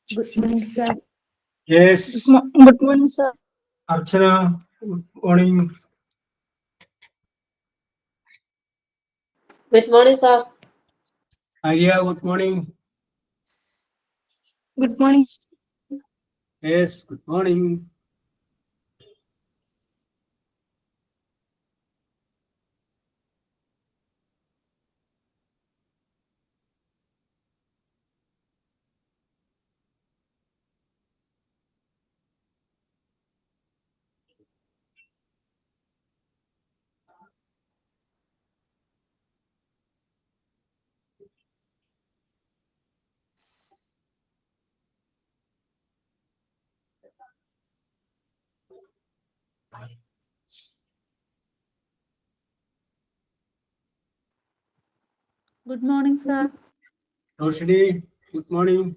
Good morning, sir. Yes. Good morning, sir. Archana, good morning. Good morning, sir. Arya, good morning. Good morning. Yes, good morning. Good morning, sir. Roshni, good morning.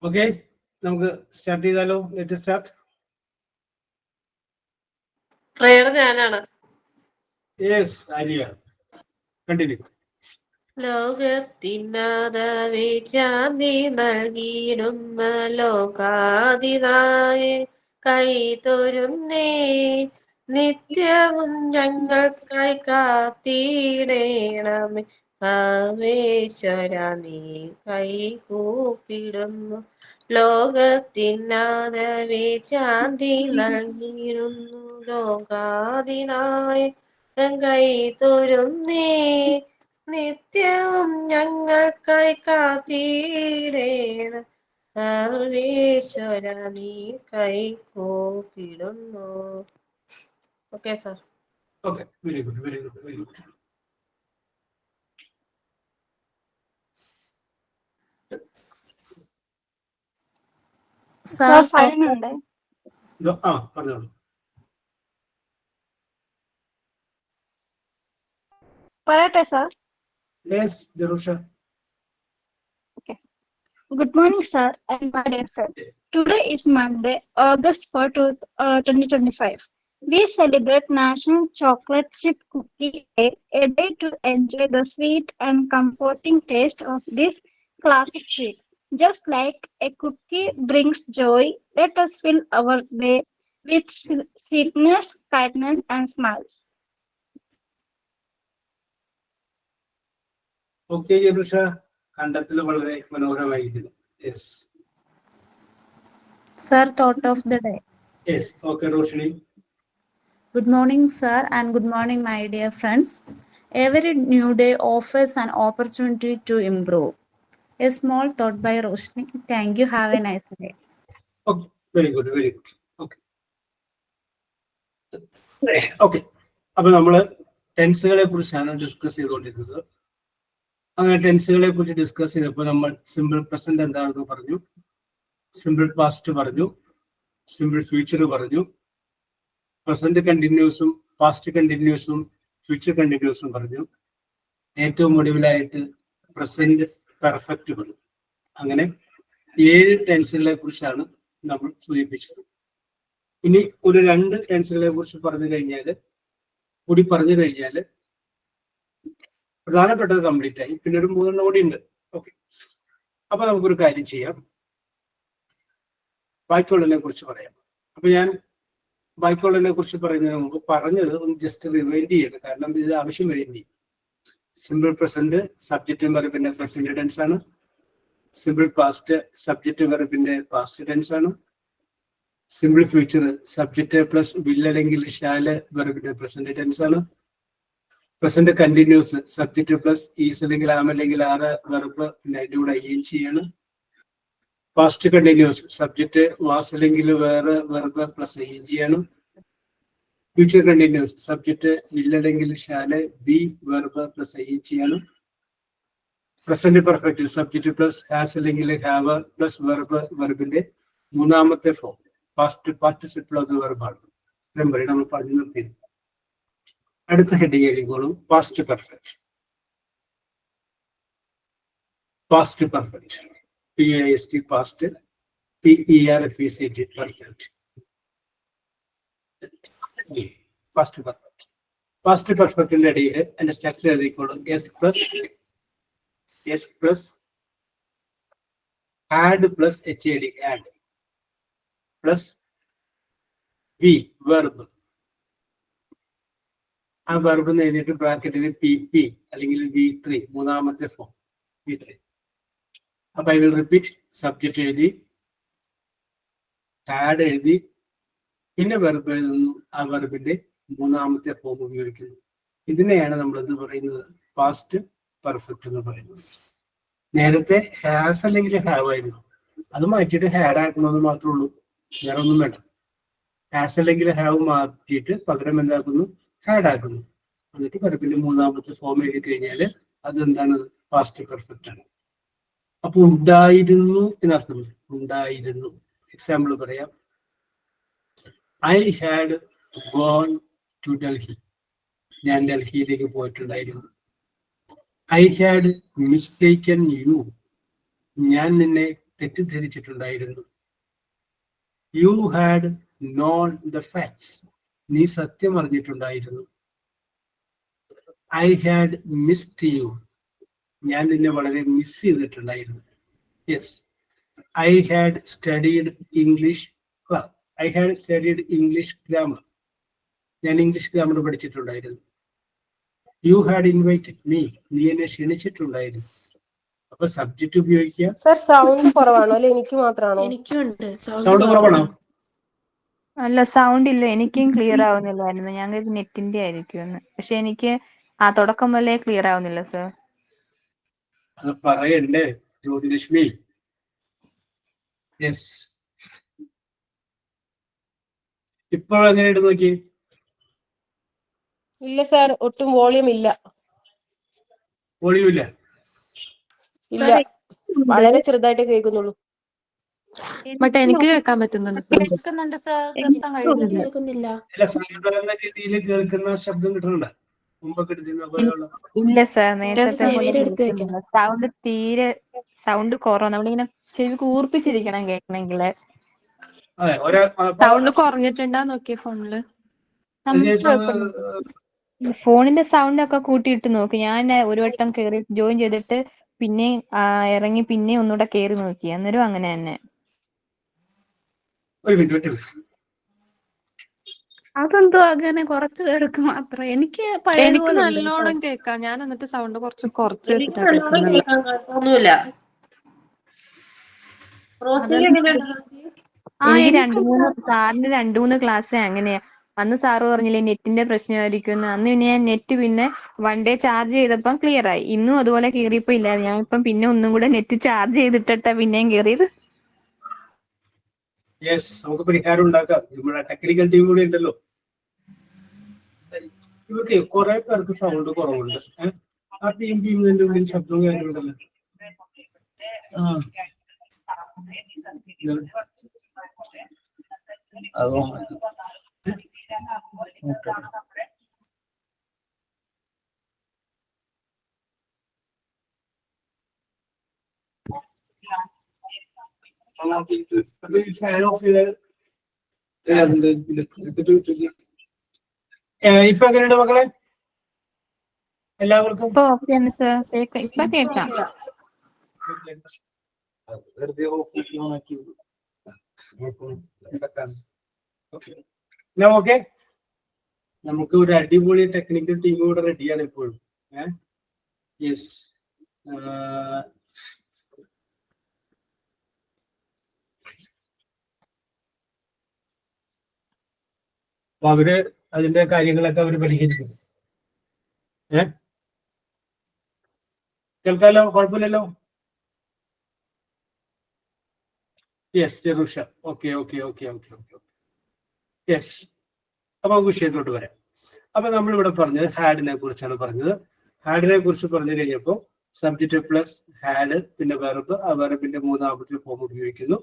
Okay, നമുക്ക് start ചെയ്താലോ? Let start. Prayer ഞാനാണ്. Yes, Arya, continue. ലോകത്തിനാദവേ ശാന്തി നൽകിയിടുന്ന ലോകാതിനായ കൈതൊരുന്നേ, നിത്യവും ഞങ്ങൾക്കായി കാത്തിടേണമേ. സർവേശ്വര നീ കൈകൂപ്പിടുന്നു. ലോകത്തിനാദവേ ശാന്തി നൽകിയിടുന്നു ലോകാതിനായ കൈതൊരുന്നേ, നിത്യവും ഞങ്ങൾക്കായി കാത്തിടേണം. സർവേശ്വര നീ കൈകൂപ്പിടുന്നു. Okay sir. Okay, very good, very good, very good. Sir, fine ഉണ്ട്. പറഞ്ഞോളൂ. പറയട്ടെ sir? Yes, Jerusha. Good morning, sir, and my dear friends. Today is Monday, August 4, 2025. We celebrate National Chocolate Chip Cookie Day, a day to enjoy the sweet and comforting taste of this classic sweet. Just like a cookie brings joy, let us fill our day with sweetness, kindness, and smiles. Okay Jerusha, കണ്ടത്തിൽ വളരെ മനോഹരമായിരിക്കുന്നു. Yes. sir, thought of the day. Yes, okay Roshini. Good morning, sir, and good morning, my dear friends. Every new day offers an opportunity to improve. A small thought by Roshni. Thank you. Have a nice day. Okay, very good, very good. Okay okay, അപ്പൊ നമ്മള് ടെൻസുകളെ കുറിച്ചാണ് discuss ചെയ്തുകൊണ്ടിരുന്നത്. അങ്ങനെ ടെൻസുകളെ കുറിച്ച് discuss ചെയ്തപ്പോൾ നമ്മൾ simple present എന്താണെന്ന് പറഞ്ഞു, സിമ്പിൾ പാസ്റ്റ് പറഞ്ഞു, സിമ്പിൾ ഫ്യൂച്ചർ പറഞ്ഞു, പ്രസന്റ് കണ്ടിന്യൂസും പാസ്റ്റ് കണ്ടിന്യൂസും ഫ്യൂച്ചർ കണ്ടിന്യൂസും പറഞ്ഞു. ഏറ്റവും ഒടുവിലായിട്ട് പ്രസന്റ് പെർഫെക്റ്റ് പറഞ്ഞു. അങ്ങനെ 7 ടെൻസുകളെ കുറിച്ചാണ് നമ്മൾ സൂചിപ്പിച്ചത്. ഇനി ഒരു 2 ടെൻസുകളെ കുറിച്ച് പറഞ്ഞു കഴിഞ്ഞാൽ പ്രധാനപ്പെട്ടത് കംപ്ലീറ്റ് ആയി. പിന്നെ ഒരു 3 കൂടി ഉണ്ട്. ഓക്കെ, അപ്പൊ നമുക്കൊരു കാര്യം ചെയ്യാം, ബാക്കിയുള്ളതിനെ കുറിച്ച് പറയാം. അപ്പൊ ഞാൻ ബാക്കിയുള്ളതിനെ കുറിച്ച് പറയുന്നതിന് മുമ്പ് പറഞ്ഞത് ഒന്ന് ജസ്റ്റ് റിവൈൻഡ് ചെയ്യണം, കാരണം ഇത് ആവശ്യം വരുന്നത്. സിമ്പിൾ പ്രസന്റ് സബ്ജക്റ്റ് വെർബിന്റെ പ്രസന്റ് ടെൻസ് ആണ്. സിമ്പിൾ പാസ്റ്റ് സബ്ജക്റ്റ് വെർബിന്റെ പാസ്റ്റ് ടെൻസ് ആണ്. Simple future subject plus will അല്ലെങ്കിൽ ഷാല് വെർബിന്റെ പ്രസന്റ് ടെൻസ് ആണ്. Present continuous subject plus is അല്ലെങ്കിൽ ആം അല്ലെങ്കിൽ ആറ് വെർബ് പിന്നെ അതിന്റെ കൂടെ ing ആണ്. പാസ്റ്റ് കണ്ടിന്യൂസ് സബ്ജക്റ്റ് വാസ് അല്ലെങ്കിൽ വേറെ വെർബ് പ്ലസ് ing ആണ്. ഫ്യൂച്ചർ കണ്ടിന്യൂസ് സബ്ജക്റ്റ് വില്ലല്ലെങ്കിൽ shall be verb plus ing ആണ്. Present perfect subject plus has അല്ലെങ്കിൽ ഹാവ് പ്ലസ് വെർബ് വെർബിന്റെ മൂന്നാമത്തെ form past participle of the വെർബാണ്. ഇത്രയും വരെ നമ്മൾ പറഞ്ഞു നിർത്തിയത്. അടുത്ത ഹെഡിങ് എഴുതിക്കോളും. Past perfect. Past perfect PAST past PERFECT perfect. Past perfect. Past പെർഫെക്റ്റിന്റെ ഇടയിൽ അതിന്റെ സ്ട്രക്ചർ എഴുതിക്കോളും. S plus had plus HAD had plus V verb. ആ വെർബ് എഴുതിയിട്ട് ബ്രാക്കറ്റിൽ PP അല്ലെങ്കിൽ V3 മൂന്നാമത്തെ ഫോം V3. അപ്പൊ ഐ വിൽ റിപ്പീറ്റ്. സബ്ജക്റ്റ് എഴുതി, ആഡ് എഴുതി, പിന്നെ വെർബ് എഴുതുന്നു. ആ വെർബിന്റെ മൂന്നാമത്തെ ഫോം ഉപയോഗിക്കുന്നു. ഇതിനെയാണ് നമ്മൾ എന്ത് പറയുന്നത്? പാസ്റ്റ് പെർഫെക്റ്റ് എന്ന് പറയുന്നത്. നേരത്തെ ഹാസ് അല്ലെങ്കിൽ ഹാവ് ആയിരുന്നു. അത് മാറ്റിയിട്ട് ഹാഡ് ആക്കണമെന്ന് മാത്രമേ ഉള്ളൂ, വേറെ ഒന്നും വേണ്ട. ഹാസ് അല്ലെങ്കിൽ ഹാവ് മാറ്റിയിട്ട് പകരം എന്താക്കുന്നു? ഹാഡ് ആക്കുന്നു. എന്നിട്ട് വെർബിന്റെ മൂന്നാമത്തെ ഫോം എഴുതി കഴിഞ്ഞാൽ അത് എന്താണ്? പാസ്റ്റ് പെർഫെക്റ്റ് ആണ്. അപ്പൊ ഉണ്ടായിരുന്നു എന്നർത്ഥം. ഉണ്ടായിരുന്നു. എക്സാമ്പിൾ പറയാം. I had gone to Delhi. ഞാൻ ഡൽഹിയിലേക്ക് പോയിട്ടുണ്ടായിരുന്നു. I had mistaken you. ഞാൻ നിന്നെ തെറ്റിദ്ധരിച്ചിട്ടുണ്ടായിരുന്നു. You had known the facts. നീ സത്യം അറിഞ്ഞിട്ടുണ്ടായിരുന്നു. I had missed you. ഞാൻ നിന്നെ വളരെ മിസ് ചെയ്തിട്ടുണ്ടായിരുന്നു. Yes. I had studied English. I had studied English grammar. ഞാൻ ഇംഗ്ലീഷ് ഗ്രാമർ പഠിച്ചിട്ടുണ്ടായിരുന്നു. You had invited me. നീ എന്നെ ക്ഷണിച്ചിട്ടുണ്ടായിരുന്നു. അപ്പൊ സബ്ജക്റ്റ് ഉപയോഗിക്കുക. സർ സൗണ്ട് കുറവാണോ അല്ലെ എനിക്ക് മാത്രമാണോ? എനിക്കുണ്ട് സൗണ്ട് കുറവാണോ? അല്ല സൗണ്ട് ഇല്ല, എനിക്കും ക്ലിയർ ആവുന്നില്ലായിരുന്നു. ഞാൻ നെറ്റിന്റെ ആയിരിക്കും. പക്ഷെ എനിക്ക് ആ തുടക്കം മുതലേ ക്ലിയർ ആവുന്നില്ല സർ. അത് പറയണ്ടേ ജ്യോതിലക്ഷ്മി? യെസ്. ഇപ്പോൾ എങ്ങനെയുണ്ട് നോക്കി? ഇല്ല സാർ, ഒട്ടും വോളിയം ഇല്ല. ഒളിവില്ല. ഇല്ല, വളരെ ചെറുതായിട്ട് കേൾക്കുന്നുള്ളൂ. ബട്ട് എനിക്ക് കേൾക്കാൻ പറ്റുന്നുണ്ട് സർ. കേൾക്കുന്നുണ്ട് സർ. കേൾക്കാൻ കഴിയുന്നുണ്ട്. കേൾക്കുന്നില്ല. അല്ല, സാധാരണ രീതിയിൽ കേൾക്കുന്ന ശബ്ദം കിട്ടുന്നുണ്ട്. മുമ്പൊക്കെ എടുത്തിരുന്ന പോലെയുള്ള. ഇല്ല സർ, നേരത്തെ ചെവിയുടെ അടുത്ത് വെക്കണം. സൗണ്ട് തീരെ സൗണ്ട് കുറവാണ്. നമ്മളിങ്ങനെ ചെവി കൂർപ്പിച്ചിരിക്കണം കേൾക്കണെങ്കില്. അതെ, ഒരാൾ സൗണ്ട് കുറഞ്ഞിട്ടുണ്ടാ നോക്കിയ ഫോണില്. ഫോണിന്റെ സൗണ്ട് ഒക്കെ കൂട്ടിയിട്ട് നോക്കി. ഞാൻ ഒരു വട്ടം കേറി ജോയിൻ ചെയ്തിട്ട് പിന്നെ ഇറങ്ങി പിന്നെ ഒന്നുകൂടെ കേറി നോക്കി. അന്നേരം അങ്ങനെ തന്നെ. ഒരു മിനിറ്റ്. അതെന്തോ അങ്ങനെ കുറച്ചു പേർക്ക് മാത്രം. എനിക്ക് എനിക്ക് പഴയതുപോലെ ഉണ്ട് കേട്ടോ. നല്ലോണം കേൾക്കാം. ഞാൻ എന്നിട്ട് സൗണ്ട് കുറച്ച് എനിക്ക് വെച്ചിട്ടാ നല്ലോണം കേൾക്കുന്നത്. കേൾക്കാൻ കുഴപ്പമൊന്നുമില്ല. റോസിക്ക് എങ്ങനെയുണ്ട്? എനിക്ക് എനിക്ക് സാറിന്റെ 2-3 ക്ലാസ് അങ്ങനെയാ. അന്ന് സാറ് പറഞ്ഞില്ലേ നെറ്റിന്റെ പ്രശ്നമായിരിക്കും. അന്ന് പിന്നെ ഞാൻ നെറ്റ് പിന്നെ 1 ഡേ ചാർജ് ചെയ്തപ്പം ക്ലിയർ ആയി. ഇന്നും അതുപോലെ കേറിയപ്പോ ഇല്ല. ഞാൻ ഇപ്പം പിന്നെ ഒന്നും കൂടെ നെറ്റ് ചാർജ് ചെയ്തിട്ടാ പിന്നെയും കേറിയത്. യെസ്, നമുക്ക് പരിഹാരം ഉണ്ടാക്കാം. നമ്മുടെ ടെക്നിക്കൽ ടീം കൂടി ഉണ്ടല്ലോ. ഇവർക്ക് കുറെ പേർക്ക് സൗണ്ട് കുറവുണ്ട്. ആ ടീമിന്റെ ഉള്ളിൽ ശബ്ദവും കാര്യമുണ്ടല്ലോ. അതോ ഫാൻ ഓഫ് ചെയ്താൽ ഇപ്പൊ എങ്ങനെയുണ്ട് മക്കളെ? എല്ലാവർക്കും ഇപ്പൊ ഓക്കെയാണ് സർ. ഇപ്പൊ കേൾക്കാം. വെറുതെ ഓക്കെ. നമുക്ക് ഒരു അടിപൊളി ടെക്നിക്കൽ ടീം കൂടെ റെഡിയാണ് ഇപ്പോഴും. യെസ്. അപ്പൊ അവര് അതിന്റെ കാര്യങ്ങളൊക്കെ അവര് പരിഹരിക്കും. കേൾക്കാലോ? കുഴപ്പമില്ലല്ലോ? യെസ് ജെറൂഷ. ഓക്കെ. യെസ്. അപ്പൊ നമുക്ക് വിഷയത്തിലോട്ട് വരാം. അപ്പൊ നമ്മളിവിടെ പറഞ്ഞത് ഹാഡിനെ കുറിച്ചാണ് പറഞ്ഞത്. ഹാഡിനെ കുറിച്ച് പറഞ്ഞു കഴിഞ്ഞപ്പോൾ സബ്ജക്റ്റ് പ്ലസ് ഹാഡ് പിന്നെ വെർബ്, ആ വെർബിന്റെ മൂന്നാമത്തെ ഫോം ഉപയോഗിക്കുന്നു.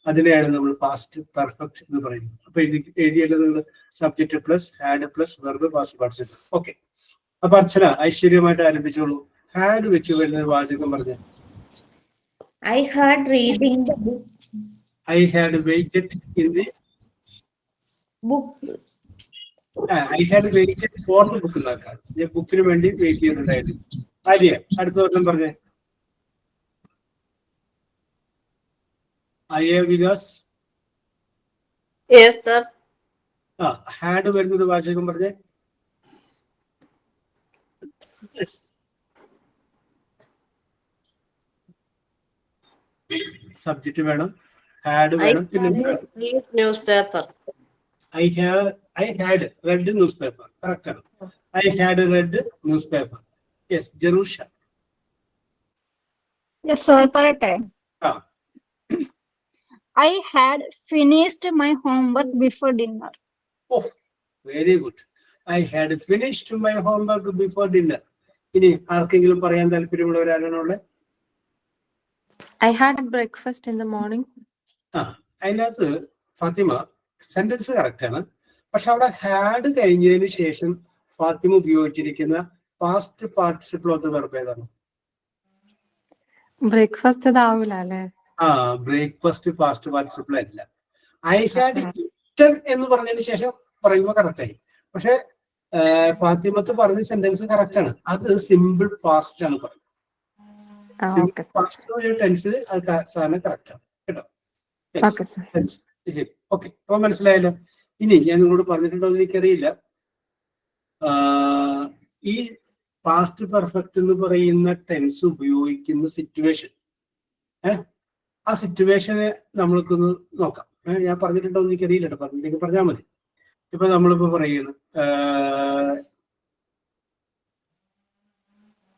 അതിനെയാണ് നമ്മൾ പാസ്റ്റ് പെർഫെക്റ്റ് എന്ന് പറയുന്നത്. അപ്പൊ എഴുതിയല്ലോ നിങ്ങൾ subject plus had plus verb past participle. Okay. അപ്പൊ അർച്ചന ഐശ്വര്യമായിട്ട് ആരംഭിച്ചോളൂ. ഹാഡ് വെച്ച് വരുന്ന വാചകം പറഞ്ഞ I had reading the I had waited in the book. I had waited for the book എന്നാക്കാം. ഞാൻ ബുക്കിന് വേണ്ടി വെയിറ്റ് ചെയ്യുന്നുണ്ടായിരുന്നു. ആര്യ അടുത്ത വർഷം പറഞ്ഞേ. Arya Vikas. Yes, sir. Had വരുന്നൊരു വാചകം പറഞ്ഞേ. സബ്ജക്റ്റ് വേണം, ഹാഡ് വേണം, പിന്നെ Read newspaper. I had read newspaper. Correct. I had read newspaper. Yes, Jerusha. Yes, sir. Parate. I had finished my homework before dinner. Oh, very good. I had finished my homework before dinner. ഇനി ആർക്കെങ്കിലും പറയാൻ താല്പര്യമുള്ളവരാണുള്ളത്? I had breakfast in the morning. അതിനകത്ത് Fathima sentence correct ആണ്. പക്ഷെ അവിടെ had കഴിഞ്ഞതിന് ശേഷം ഫാത്തിമ ഉപയോഗിച്ചിരിക്കുന്ന past participle of the verb ഏതാണ്? ബ്രേക്ക്ഫാസ്റ്റ് ഇതാവൂല അല്ലേ? ബ്രേക്ക്ഫാസ്റ്റ് പാസ്റ്റ് പാർട്ടിസിപ്പിൾ അല്ല. ഐ ഹാഡ് ഈറ്റൻ എന്ന് പറഞ്ഞതിന് ശേഷം പറയുമ്പോൾ കറക്റ്റ് ആയി. പക്ഷെ ഫാത്തിമത്ത് പറഞ്ഞ സെന്റൻസ് കറക്റ്റ് ആണ്. അത് സിമ്പിൾ പാസ്റ്റ് ആണ് പറയുന്നത്. സിമ്പിൾ പാസ്റ്റ് ടെൻസിൽ അത് സാധനം കറക്റ്റ് ആണ് കേട്ടോ. ഓക്കെ. അപ്പൊ മനസ്സിലായല്ലോ. ഇനി ഞാൻ നിങ്ങളോട് പറഞ്ഞിട്ടുണ്ടോ എന്ന് എനിക്കറിയില്ല. ഈ പാസ്റ്റ് പെർഫെക്റ്റ് എന്ന് പറയുന്ന ടെൻസ് ഉപയോഗിക്കുന്ന സിറ്റുവേഷൻ, ആ സിറ്റുവേഷനെ നമ്മൾക്കൊന്ന് നോക്കാം. ഞാൻ പറഞ്ഞിട്ടുണ്ടോ എന്ന് എനിക്കറിയില്ല കേട്ടോ. പറഞ്ഞിട്ടുണ്ടെങ്കിൽ പറഞ്ഞാൽ മതി. ഇപ്പൊ നമ്മളിപ്പോ പറയുന്നു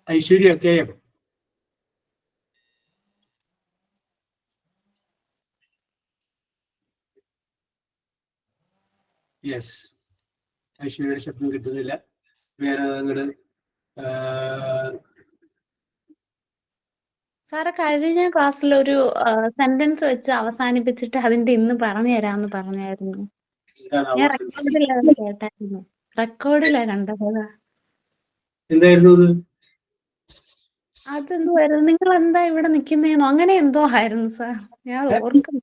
ഐശ്വര്യ കെ എം. യെസ്, ഐശ്വര്യയുടെ ശബ്ദം കിട്ടുന്നില്ല. വേറെ അങ്ങോട്ട് സാറ് കഴിഞ്ഞ ക്ലാസ്സിൽ ഒരു സെന്റൻസ് വെച്ച് അവസാനിപ്പിച്ചിട്ട് അതിന്റെ ഇന്ന് പറഞ്ഞു തരാമെന്ന് പറഞ്ഞായിരുന്നു. ഞാൻ റെക്കോർഡിലാണ് കേട്ടായിരുന്നു. റെക്കോർഡിലാ കണ്ടത്. എന്തായിരുന്നു അത്? അതെന്തുവായിരുന്നു? നിങ്ങൾ എന്താ ഇവിടെ നിക്കുന്നേന്നോ അങ്ങനെ എന്തോ ആയിരുന്നു സാർ. ഞാൻ ഓർക്കുന്നു.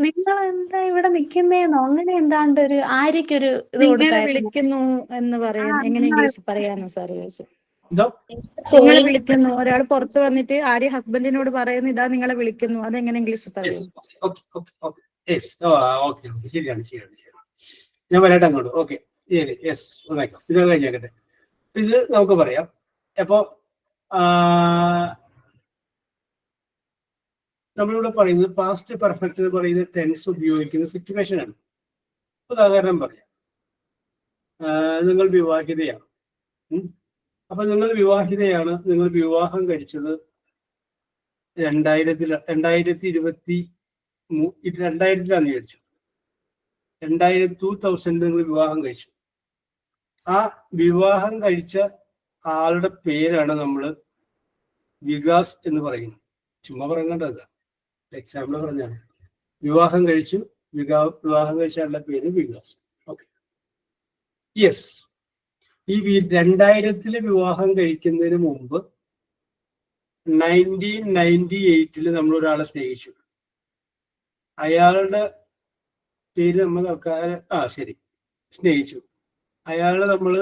നിങ്ങൾ എന്താ ഇവിടെ നിക്കുന്നേന്നോ അങ്ങനെ എന്താണ്ട് ഒരു ആര്യക്കൊരു ഇത് കൊടുത്തായിരുന്നു. വിളിക്കുന്നു എന്ന് പറയാൻ എങ്ങനെ ഇംഗ്ലീഷ് പറയാനോ സാർ ചോദിച്ചു. എന്തോ നിങ്ങളെ വിളിക്കുന്നു, ഒരാൾ പുറത്ത് വന്നിട്ട് ആര്യ ഹസ്ബൻഡിനോട് പറയുന്നു ഇതാ നിങ്ങളെ വിളിക്കുന്നു, അതെങ്ങനെ ഇംഗ്ലീഷ് പറയും? ശരിയാണ്. ഞാൻ വരട്ടെ അങ്ങോട്ട്. ഓക്കെ. യെസ്, ഒന്നാക്കാം. ഇത് കഴിഞ്ഞാക്കട്ടെ. ഇത് നമുക്ക് പറയാം. അപ്പോ നമ്മളിവിടെ പറയുന്നത് പാസ്റ്റ് പെർഫെക്റ്റ് എന്ന് പറയുന്ന ടെൻസ് ഉപയോഗിക്കുന്ന സിറ്റുവേഷൻ ആണ്. ഉദാഹരണം പറയാം. നിങ്ങൾ വിവാഹിതയാണ്. അപ്പൊ നിങ്ങൾ വിവാഹിതയാണ്. നിങ്ങൾ വിവാഹം കഴിച്ചത് 2020 വിചാരിച്ചു. 2000 നിങ്ങൾ വിവാഹം കഴിച്ചു. ആ വിവാഹം കഴിച്ച ആളുടെ പേരാണ് നമ്മൾ വികാസ് എന്ന് പറയുന്നത്. ചുമ്മാ പറയുന്നുണ്ടല്ല, എക്സാമ്പിൾ പറഞ്ഞാണ്. വിവാഹം കഴിച്ചു, വിവാഹം കഴിച്ച ആളുടെ പേര് വികാസ്. ഓക്കെ. യെസ്. ഈ 2000 വിവാഹം കഴിക്കുന്നതിന് മുമ്പ് 1998 നമ്മൾ ഒരാളെ സ്നേഹിച്ചു. അയാളുടെ പേര് നമ്മൾ ശരി, സ്നേഹിച്ചു. അയാളെ നമ്മൾ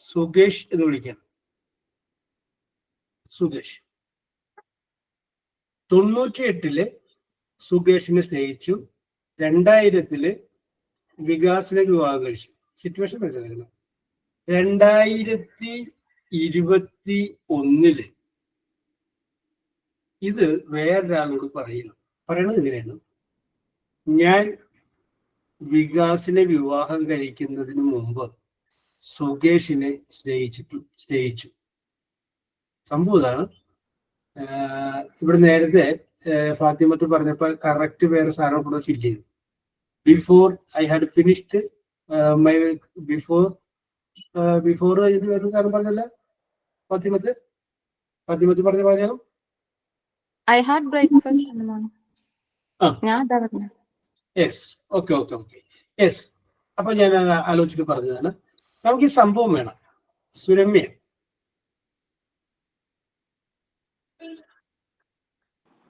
സുകേഷ് എന്ന് വിളിക്കണം. സുകേഷ്. 98 സുകേഷിനെ സ്നേഹിച്ചു. 2000 വികാസിനെ വിവാഹം കഴിച്ചു. സിറ്റുവേഷൻ മനസ്സിലായിരുന്നു. 2021 ഇത് വേറൊരാളോട് പറയണത് ഇങ്ങനെയാണ്: ഞാൻ വികാസിനെ വിവാഹം കഴിക്കുന്നതിന് മുമ്പ് സുകേഷിനെ സ്നേഹിച്ചു. സംഭവം ഇതാണ്. ഇവിടെ നേരത്തെ ഫാത്തിമത്ത് പറഞ്ഞപ്പോ കറക്റ്റ് വേറെ സാധനം കൂടെ ഫിൽ ചെയ്തു. Before I had finished my before കഴിഞ്ഞിട്ട് വേറെ സാധനം പറഞ്ഞല്ല ഫാത്തിമത്ത് പറഞ്ഞോ. I had breakfast in the morning. Ah. ഞാൻ അതാ പറഞ്ഞ. Yes, okay. യെസ്, അപ്പൊ ഞാൻ ആലോചിച്ചിട്ട് പറഞ്ഞതാണ്. നമുക്ക് ഈ സംഭവം വേണം. Suramya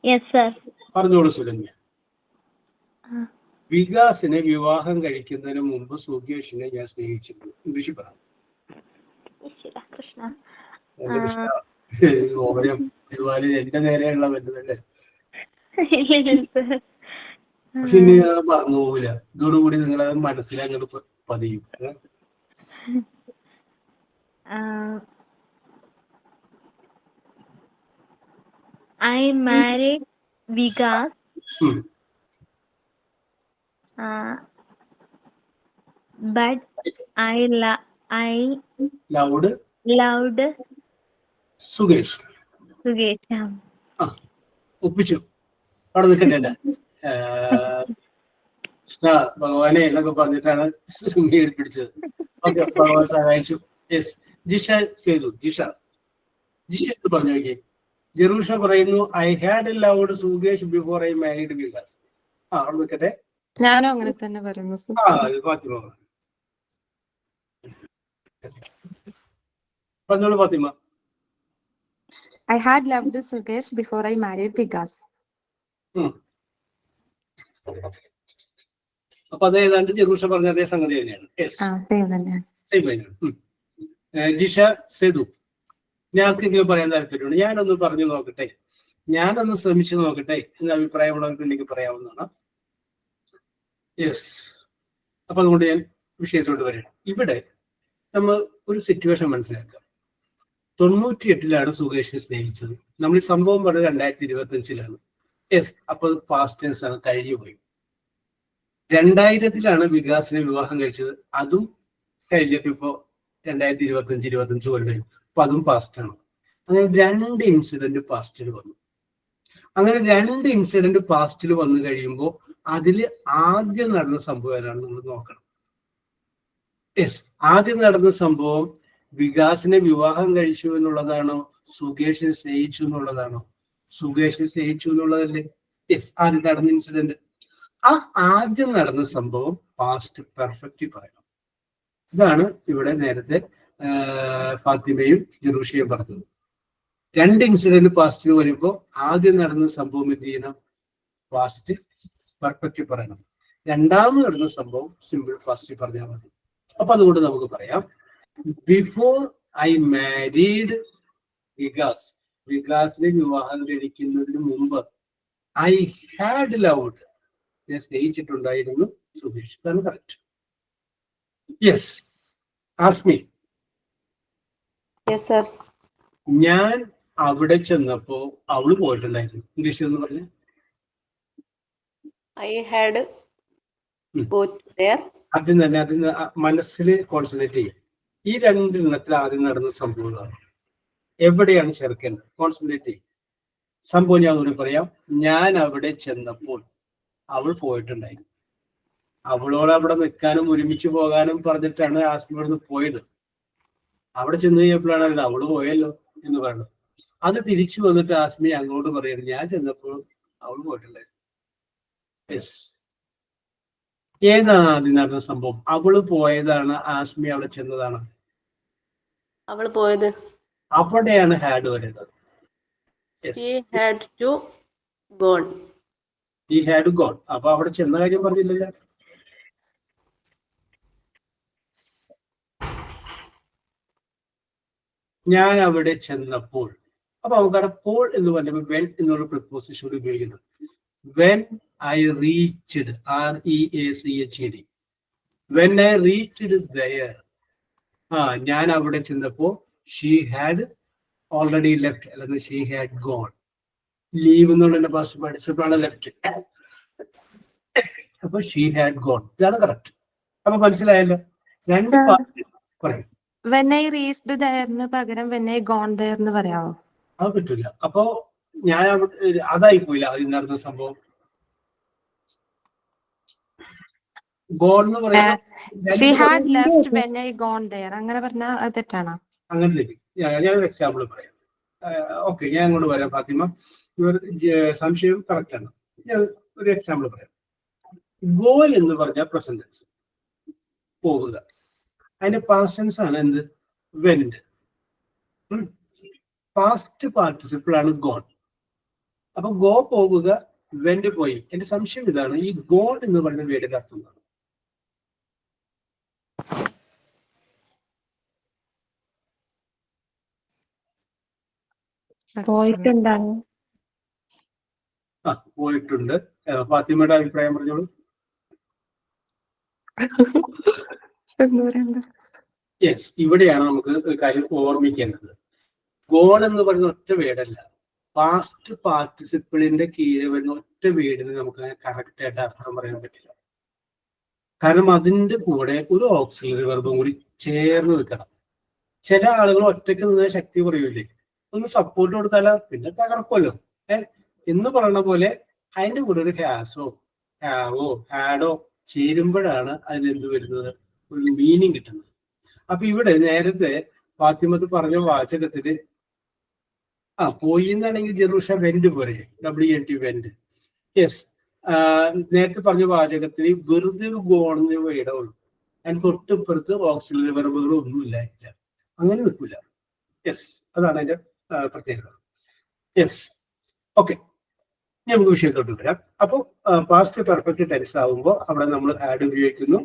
Yes, sir. പറഞ്ഞോളൂ. സുരമ്യ, വികാസിനെ വിവാഹം കഴിക്കുന്നതിന് മുമ്പ് സുകേഷിനെ ഞാൻ സ്നേഹിച്ചിരുന്നു. ഇംഗ്ലീഷിൽ പറയാം. Krishna. ഓരോ തിരുവാലി എന്റെ നേരെയുള്ള ബന്ധമല്ലേ. പക്ഷെ ഇനി ഞാൻ മറന്നു പോവില്ല. ഇതോടുകൂടി നിങ്ങളെ മനസ്സിൽ അങ്ങോട്ട് പതിയും. I married Vikas. But I loud loved Sukesh. Sugesh. ഒപ്പിച്ചു. അവിടെ നിൽക്കട്ടെ. ഭഗവാനെ എന്നൊക്കെ പറഞ്ഞിട്ടാണ് സുരമ്യയെ പിടിച്ചത്. ഓക്കെ, ഭഗവാൻ സഹായിച്ചു. യെസ്, ജിഷ ചെയ്തു. ജിഷ പറഞ്ഞു നോക്കിയേ. ജെറൂഷ പറയുന്നു I had loud Sukesh before I married Vikas. അവിടെ നിൽക്കട്ടെ. ഞാനും അങ്ങനെ തന്നെ പറയുന്നു. ഫാത്തിമ പറഞ്ഞോളൂ. Fathima. I had loved Sukesh before I married Vikas. അപ്പൊ അത് ഏതാണ്ട് ജെറൂഷ പറഞ്ഞ അതേ സംഗതി തന്നെയാണ്. സെയിം തന്നെയാണ്. ജിഷ സേതു, ഞാൻ ആർക്കെങ്കിലും പറയാൻ താല്പര്യമുണ്ട്? ഞാനൊന്ന് പറഞ്ഞു നോക്കട്ടെ, ഞാനൊന്ന് ശ്രമിച്ചു നോക്കട്ടെ എന്ന അഭിപ്രായമുള്ളവർക്ക് പറയാവുന്നതാണ്. യെസ്, അപ്പൊ അതുകൊണ്ട് ഞാൻ വിഷയത്തോട്ട് വരണം. ഇവിടെ നമ്മൾ ഒരു സിറ്റുവേഷൻ മനസ്സിലാക്കാം. 98-ലാണ് സുകേഷിനെ സ്നേഹിച്ചത്. നമ്മൾ ഈ സംഭവം പറഞ്ഞത് 2025-ലാണ്. യെസ്, അപ്പൊ പാസ്റ്റ് ടെൻസ് ആണ്, കഴിഞ്ഞു പോയി. 2000-ലാണ് വികാസിനെ വിവാഹം കഴിച്ചത്. അതും കഴിഞ്ഞിട്ട് ഇപ്പോ 2025 കൊല്ലം. അപ്പൊ അതും പാസ്റ്റാണ്. അങ്ങനെ 2 ഇൻസിഡന്റ് പാസ്റ്റിൽ വന്നു. അങ്ങനെ 2 ഇൻസിഡന്റ് പാസ്റ്റിൽ വന്നു കഴിയുമ്പോൾ അതില് ആദ്യം നടന്ന സംഭവം ഏതാണെന്ന് നമ്മൾ നോക്കണം. യെസ്, ആദ്യം നടന്ന സംഭവം വികാസിനെ വിവാഹം കഴിച്ചു എന്നുള്ളതാണോ സുകേഷിനെ സ്നേഹിച്ചു എന്നുള്ളതാണോ? സുകേഷിനെ സ്നേഹിച്ചു എന്നുള്ളതല്ലേ? യെസ്, ആദ്യം നടന്ന ഇൻസിഡന്റ്. ആ ആദ്യം നടന്ന സംഭവം പാസ്റ്റ് പെർഫെക്റ്റ് പറയണം. ഇതാണ് ഇവിടെ നേരത്തെ ഫാത്തിമയും ജെറൂഷയും പറഞ്ഞത്. 2 ഇൻസിഡന്റ് പാസ്റ്റിൽ വരുമ്പോൾ ആദ്യം നടന്ന സംഭവം എന്ത് ചെയ്യണം? പാസ്റ്റ് പെർഫെക്റ്റ് പറയണം. രണ്ടാമത് നടന്ന സംഭവം സിമ്പിൾ പാസ്റ്റ് പറഞ്ഞാൽ മതി. അപ്പൊ അതുകൊണ്ട് നമുക്ക് പറയാം, ബിഫോർ ഐ മാരീഡ് വികാസ്, വികാസിനെ വിവാഹം കഴിക്കുന്നതിന് മുമ്പ് ഐ ഹാഡ് ലൗഡ്, ഞാൻ സ്നേഹിച്ചിട്ടുണ്ടായിരുന്നു സുകേഷ്. ഇതാണ് correct. Yes, asked me. Yes, sir. ഞാൻ അവിടെ ചെന്നപ്പോ അവള് പോയിട്ടുണ്ടായിരുന്നു. ഇംഗ്ലീഷിൽ എന്ന് പറഞ്ഞു. I had go there. ആദ്യം തന്നെ അതിന് മനസ്സിൽ കോൺസെൻട്രേറ്റ് ചെയ്യും. ഈ 2 എണ്ണത്തിൽ ആദ്യം നടന്ന സംഭവമാണ്. എവിടെയാണ് ചേർക്കേണ്ടത്? കോൺസെൻട്രേറ്റ് ചെയ്യും. സംഭവം ഞാൻ കൂടി പറയാം. ഞാൻ അവിടെ ചെന്നപ്പോൾ അവൾ പോയിട്ടുണ്ടായിരുന്നു. അവളോട് അവിടെ നിൽക്കാനും ഒരുമിച്ച് പോകാനും പറഞ്ഞിട്ടാണ് ആസ്മിയോട് പോയത്. അവിടെ ചെന്ന് കഴിഞ്ഞപ്പോഴാണ് അവള് പോയല്ലോ എന്ന് പറയുന്നത്. അത് തിരിച്ചു വന്നിട്ട് ആസ്മി അങ്ങോട്ട് പറയുന്നത് ഞാൻ ചെന്നപ്പോൾ അവള് പോയിട്ടുണ്ടായിരുന്നു. യെസ്, ഏതാണ് ആദ്യം നടന്ന സംഭവം? അവള് പോയതാണ്, ആസ്മി അവിടെ ചെന്നതാണ്? അവൾ പോയത്. അവിടെയാണ് ഹാഡ് വരേണ്ടത്. He had to gone. ഈ ഹാഡ് ഗോൺ. അപ്പൊ അവിടെ ചെന്ന കാര്യം പറഞ്ഞില്ലല്ലോ. ഞാൻ അവിടെ ചെന്നപ്പോൾ. അപ്പൊ നമുക്കറിയാം പോൾ എന്ന് പറയുമ്പോൾ വെൻ എന്നുള്ള പ്രിപ്പോസിഷൻ ഉപയോഗിക്കുന്നത്. When I reached, REACHED, when I reached there. ഞാൻ അവിടെ ചെന്നപ്പോ ഷീ ഹാഡ് ഓൾറെഡി ലെഫ്റ്റ്, അല്ലെങ്കിൽ ഷീ ഹാഡ് ഗോൺ. ലീവ് എന്നുള്ള പാസ്റ്റ് പാർട്ടിസിപ്പിളാണ് ലെഫ്റ്റ്. അപ്പൊ ഷീ ഹാഡ് ഗോൺ. ഇതാണ് കറക്റ്റ്. അപ്പൊ മനസ്സിലായല്ലോ. 2 പാർട്ട് പറയും. When I reached there ന്ന് പകരം when I gone there ന്ന് പറയാമോ? അത് പറ്റില്ല. അപ്പോ ഞാൻ അതായി പോയില്ല അതിൽ നടന്ന സംഭവം. ഗോൺ എന്ന് പറയുന്നത് She had left when I gone there. അങ്ങനെ പറഞ്ഞാൽ അത് തെറ്റാണോ? അങ്ങനെ തരും. ഞാനൊരു എക്സാമ്പിൾ പറയാം. ഓക്കെ, ഞാൻ അങ്ങോട്ട് വരാം ഫാത്തിമ. ഇവർ സംശയം കറക്റ്റ് ആണ്. ഞാൻ ഒരു എക്സാമ്പിൾ പറയാം. ഗോൽ എന്ന് പറഞ്ഞാൽ പ്രസന്റ് ടെൻസ്, പോവുക. അതിന്റെ പാസ്റ്റ് ടെൻസ് ആണ് എന്ത്? വെന്റ്. പാസ്റ്റ് പാർട്ടിസിപ്പിൾ ആണ് ഗോൺ. അപ്പൊ ഗോ പോവുക, വെന്റ് പോയി. എന്റെ സംശയം ഇതാണ്, ഈ ഗോൺ എന്ന് പറയുന്ന വേർഡിന്റെ അർത്ഥം എന്താണ്? പോയിട്ടുണ്ടാകും. പോയിട്ടുണ്ട്. ഫാത്തിമയുടെ അഭിപ്രായം പറഞ്ഞോളൂ. യെസ്, ഇവിടെയാണ് നമുക്ക് ഒരു കാര്യം ഓർമ്മിക്കേണ്ടത്. ഗോൺ എന്ന് പറയുന്ന ഒറ്റ വേർഡല്ല, പാസ്റ്റ് പാർട്ടിസിപ്പിളിന്റെ കീഴിൽ വരുന്ന ഒറ്റ വേർഡിന് നമുക്ക് കറക്റ്റ് ആയിട്ട് അർത്ഥം പറയാൻ പറ്റില്ല. കാരണം അതിന്റെ കൂടെ ഒരു ഓക്സിലറി വെർബും കൂടി ചേർന്ന് നിൽക്കണം. ചില ആളുകൾ ഒറ്റയ്ക്ക് നിന്ന് ശക്തി കുറയൂലേ, ഒന്ന് സപ്പോർട്ട് കൊടുത്താലോ പിന്നെ തകർക്കുമല്ലോ എന്ന് പറയുന്ന പോലെ അതിന്റെ കൂടെ ഒരു ഹാസോ ഹാവോ ഹാഡോ ചേരുമ്പോഴാണ് അതിനെന്ത് വരുന്നത്, ഒരു മീനിങ് കിട്ടുന്നത്. അപ്പൊ ഇവിടെ നേരത്തെ ഫാത്തിമത്ത് പറഞ്ഞ വാചകത്തില് പോയി എന്നാണെങ്കിൽ ജെറൂഷ വെന്റ് പോരെ, WNT വെന്റ്. യെസ്, നേരത്തെ പറഞ്ഞ വാചകത്തിൽ വെറുതെ ഒരു ഗോണെന്ന് വേടേ ഉള്ളൂ. അതിന് തൊട്ടിപ്പുറത്ത് ഓക്സിലറി വെർബുകൾ ഒന്നും ഇല്ല, അങ്ങനെ നിൽക്കില്ല. യെസ്, അതാണ് അതിന്റെ പ്രത്യേകത. യെസ്, ഓക്കെ, നമുക്ക് വിഷയത്തോട്ട് വരാം. അപ്പോൾ പാസ്റ്റ് പെർഫെക്റ്റ് ടെൻസ് ആകുമ്പോൾ അവിടെ നമ്മൾ ഹാഡ് ഉപയോഗിക്കുന്നു,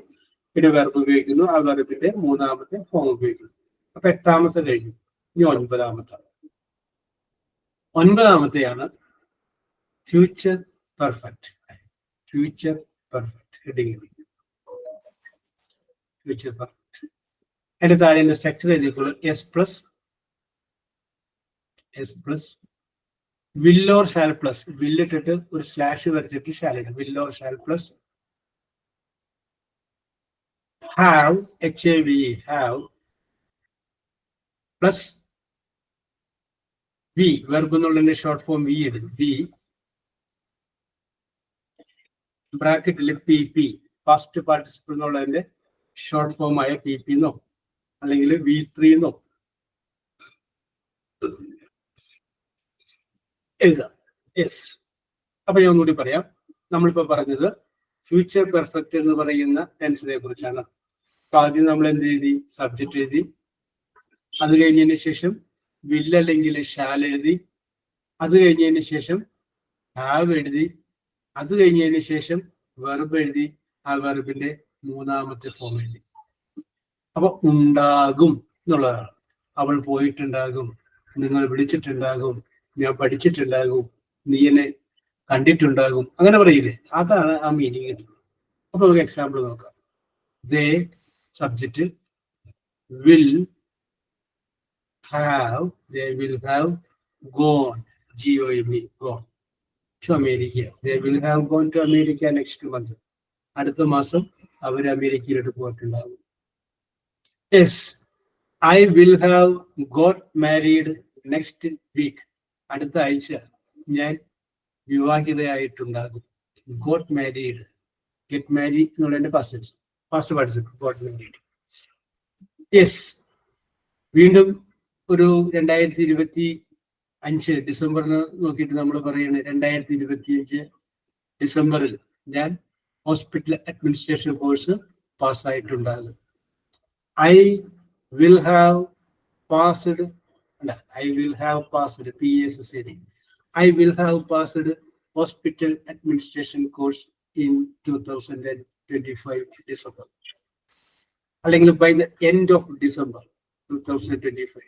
പിന്നെ വെർബ് ഉപയോഗിക്കുന്നു, ആ വെർബിന്റെ മൂന്നാമത്തെ ഫോം ഉപയോഗിക്കുന്നു. അപ്പൊ 8ാമത്തെ കഴിഞ്ഞു. ഇനി 9ാമത്തെയാണ് future perfect. Future perfect heading, future perfect. അതിന്റെ താഴെ സ്ട്രക്ചർ എഴുതിക്കോളൂ. S plus will or shall plus, will ഇട്ടിട്ട് ഒരു സ്ലാഷ് വരച്ചിട്ട് shall ഇടും. will or shall plus have, HAVE, have plus V, verb എന്നുള്ളതിന്റെ ഷോർട്ട് ഫോം V ഇടും. V ബ്രാക്കറ്റിൽ PP, ഫസ്റ്റ് പാർട്ടിസിപ്പിൾ എന്നുള്ളതിന്റെ ഷോർട്ട് ഫോം ആയ PP എന്നോ അല്ലെങ്കിൽ V3 എന്നോ എഴുതാം. യെസ്, അപ്പൊ ഞാൻ ഒന്നുകൂടി പറയാം. നമ്മളിപ്പോ പറഞ്ഞത് ഫ്യൂച്ചർ പെർഫെക്റ്റ് എന്ന് പറയുന്ന ടെൻസിനെ കുറിച്ചാണ്. അപ്പൊ ആദ്യം നമ്മൾ എന്ത് എഴുതി? സബ്ജക്റ്റ് എഴുതി. അത് കഴിഞ്ഞതിന് ശേഷം വിൽ അല്ലെങ്കിൽ ഷാൽ എഴുതി. അത് കഴിഞ്ഞതിന് ശേഷം ഹാവ് എഴുതി. അത് കഴിഞ്ഞതിന് ശേഷം വെർബ് എഴുതി. ആ വെർബിന്റെ മൂന്നാമത്തെ ഫോം എഴുതി. അപ്പൊ ഉണ്ടാകും എന്നുള്ളതാണ്. അവൾ പോയിട്ടുണ്ടാകും, നിങ്ങൾ വിളിച്ചിട്ടുണ്ടാകും, ഞാൻ പഠിച്ചിട്ടുണ്ടാകും, നീ എന്നെ കണ്ടിട്ടുണ്ടാകും, അങ്ങനെ പറയില്ലേ? അതാണ് ആ മീനിങ് കിട്ടുന്നത്. അപ്പൊ നമുക്ക് എക്സാമ്പിൾ നോക്കാം. They subject, will have, they will have gone, GONE, gone to America. They will have gone to America next month. അടുത്ത മാസം അവർ അമേരിക്കയിലോട്ട് പോയിട്ടുണ്ടാകും. Yes, I will have got married next week. അടുത്ത ആഴ്ച ഞാൻ വിവാഹിതയായിട്ടുണ്ടാകും. ഗോട്ട് മാരീഡ്, ഗെറ്റ് മാരീഡ് എന്നുള്ളതിന്റെ past participle, got married. Yes, വീണ്ടും ഒരു 2025 ഡിസംബറിന് നോക്കിയിട്ട് നമ്മൾ പറയുന്നത് 2025 ഡിസംബറിൽ ഞാൻ ഹോസ്പിറ്റൽ അഡ്മിനിസ്ട്രേഷൻ കോഴ്സ് പാസ്സായിട്ടുണ്ടാകും. I will have passed, I will have passed PSCD. I will have passed hospital administration course in 2025 December. അല്ലെങ്കിൽ by the end of December 2025.